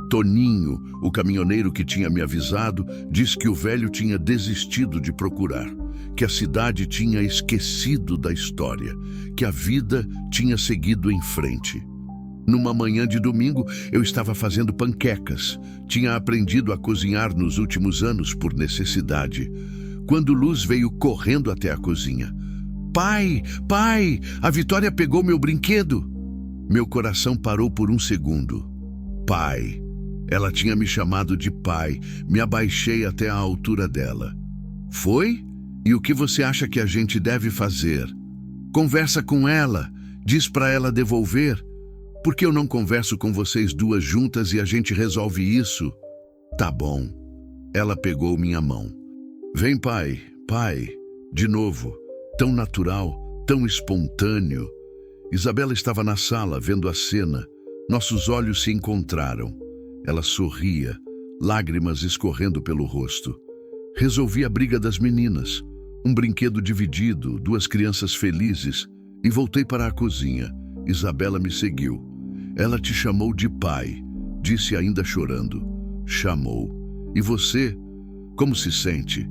Toninho, o caminhoneiro que tinha me avisado, disse que o velho tinha desistido de procurar, que a cidade tinha esquecido da história, que a vida tinha seguido em frente. Numa manhã de domingo, eu estava fazendo panquecas. Tinha aprendido a cozinhar nos últimos anos por necessidade. quando Luz veio correndo até a cozinha. Pai, pai, a Vitória pegou meu brinquedo. Meu coração parou por um segundo. Pai. Ela tinha me chamado de pai. Me abaixei até a altura dela. Foi? E o que você acha que a gente deve fazer? Conversa com ela. Diz para ela devolver. Por que eu não converso com vocês duas juntas e a gente resolve isso? Tá bom. Ela pegou minha mão. Vem, pai, pai. De novo. Tão natural, tão espontâneo. Isabela estava na sala, vendo a cena. Nossos olhos se encontraram. Ela sorria, lágrimas escorrendo pelo rosto. Resolvi a briga das meninas. Um brinquedo dividido, duas crianças felizes. E voltei para a cozinha. Isabela me seguiu. Ela te chamou de pai, disse ainda chorando. Chamou. E você? Como se sente?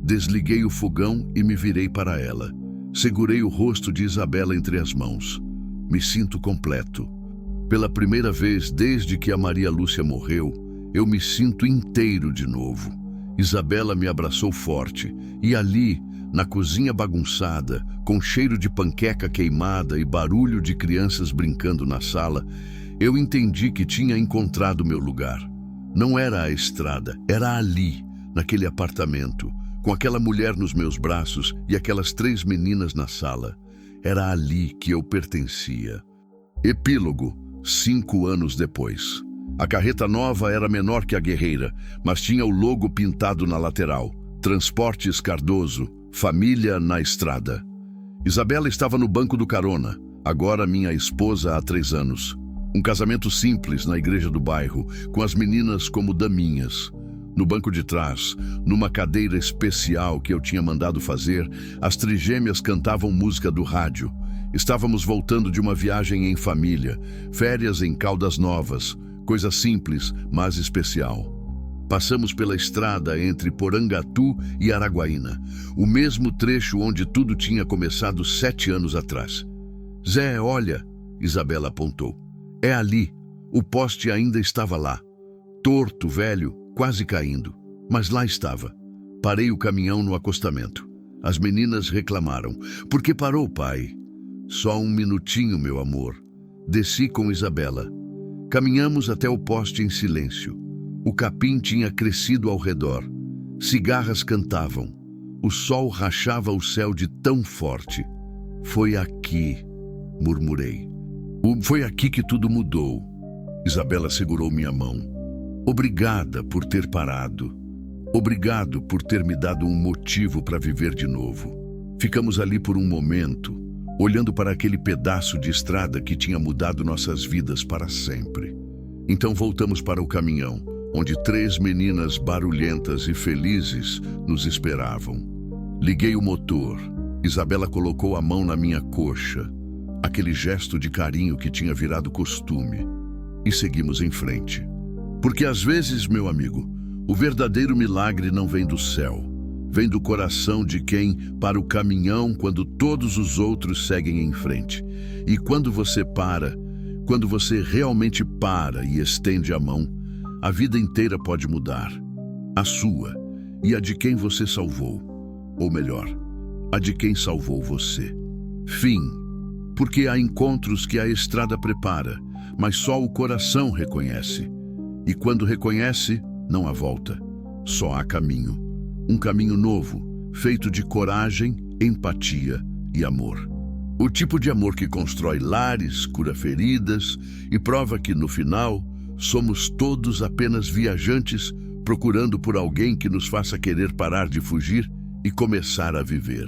Desliguei o fogão e me virei para ela. Segurei o rosto de Isabela entre as mãos. Me sinto completo. Pela primeira vez desde que a Maria Lúcia morreu, eu me sinto inteiro de novo. Isabela me abraçou forte e ali, na cozinha bagunçada, com cheiro de panqueca queimada e barulho de crianças brincando na sala, eu entendi que tinha encontrado meu lugar. Não era a estrada, era ali, naquele apartamento, com aquela mulher nos meus braços e aquelas 3 meninas na sala. Era ali que eu pertencia. Epílogo, 5 anos depois. A carreta nova era menor que a guerreira, mas tinha o logo pintado na lateral. Transportes Cardoso, família na estrada. Isabela estava no banco do carona, agora minha esposa há 3 anos. Um casamento simples na igreja do bairro, com as meninas como daminhas. No banco de trás, numa cadeira especial que eu tinha mandado fazer, as trigêmeas cantavam música do rádio. Estávamos voltando de uma viagem em família, férias em Caldas Novas, coisa simples, mas especial. Passamos pela estrada entre Porangatu e Araguaína, o mesmo trecho onde tudo tinha começado 7 anos atrás. Zé, olha, Isabela apontou. É ali, o poste ainda estava lá. Torto, velho, quase caindo, mas lá estava. Parei o caminhão no acostamento. As meninas reclamaram. Por que parou, pai? Só um minutinho, meu amor. Desci com Isabela. Caminhamos até o poste em silêncio. O capim tinha crescido ao redor. Cigarras cantavam. O sol rachava o céu de tão forte. Foi aqui, murmurei. Foi aqui que tudo mudou. Isabela segurou minha mão. Obrigada por ter parado. Obrigado por ter me dado um motivo para viver de novo. Ficamos ali por um momento, olhando para aquele pedaço de estrada que tinha mudado nossas vidas para sempre. Então voltamos para o caminhão, onde 3 meninas barulhentas e felizes nos esperavam. Liguei o motor. Isabela colocou a mão na minha coxa, aquele gesto de carinho que tinha virado costume, e seguimos em frente. Porque às vezes, meu amigo, o verdadeiro milagre não vem do céu, vem do coração de quem para o caminhão quando todos os outros seguem em frente. E quando você para, quando você realmente para e estende a mão, a vida inteira pode mudar. A sua e a de quem você salvou. Ou melhor, a de quem salvou você. Fim. Porque há encontros que a estrada prepara, mas só o coração reconhece. E quando reconhece, não há volta. Só há caminho. Um caminho novo, feito de coragem, empatia e amor. O tipo de amor que constrói lares, cura feridas e prova que, no final, somos todos apenas viajantes procurando por alguém que nos faça querer parar de fugir e começar a viver.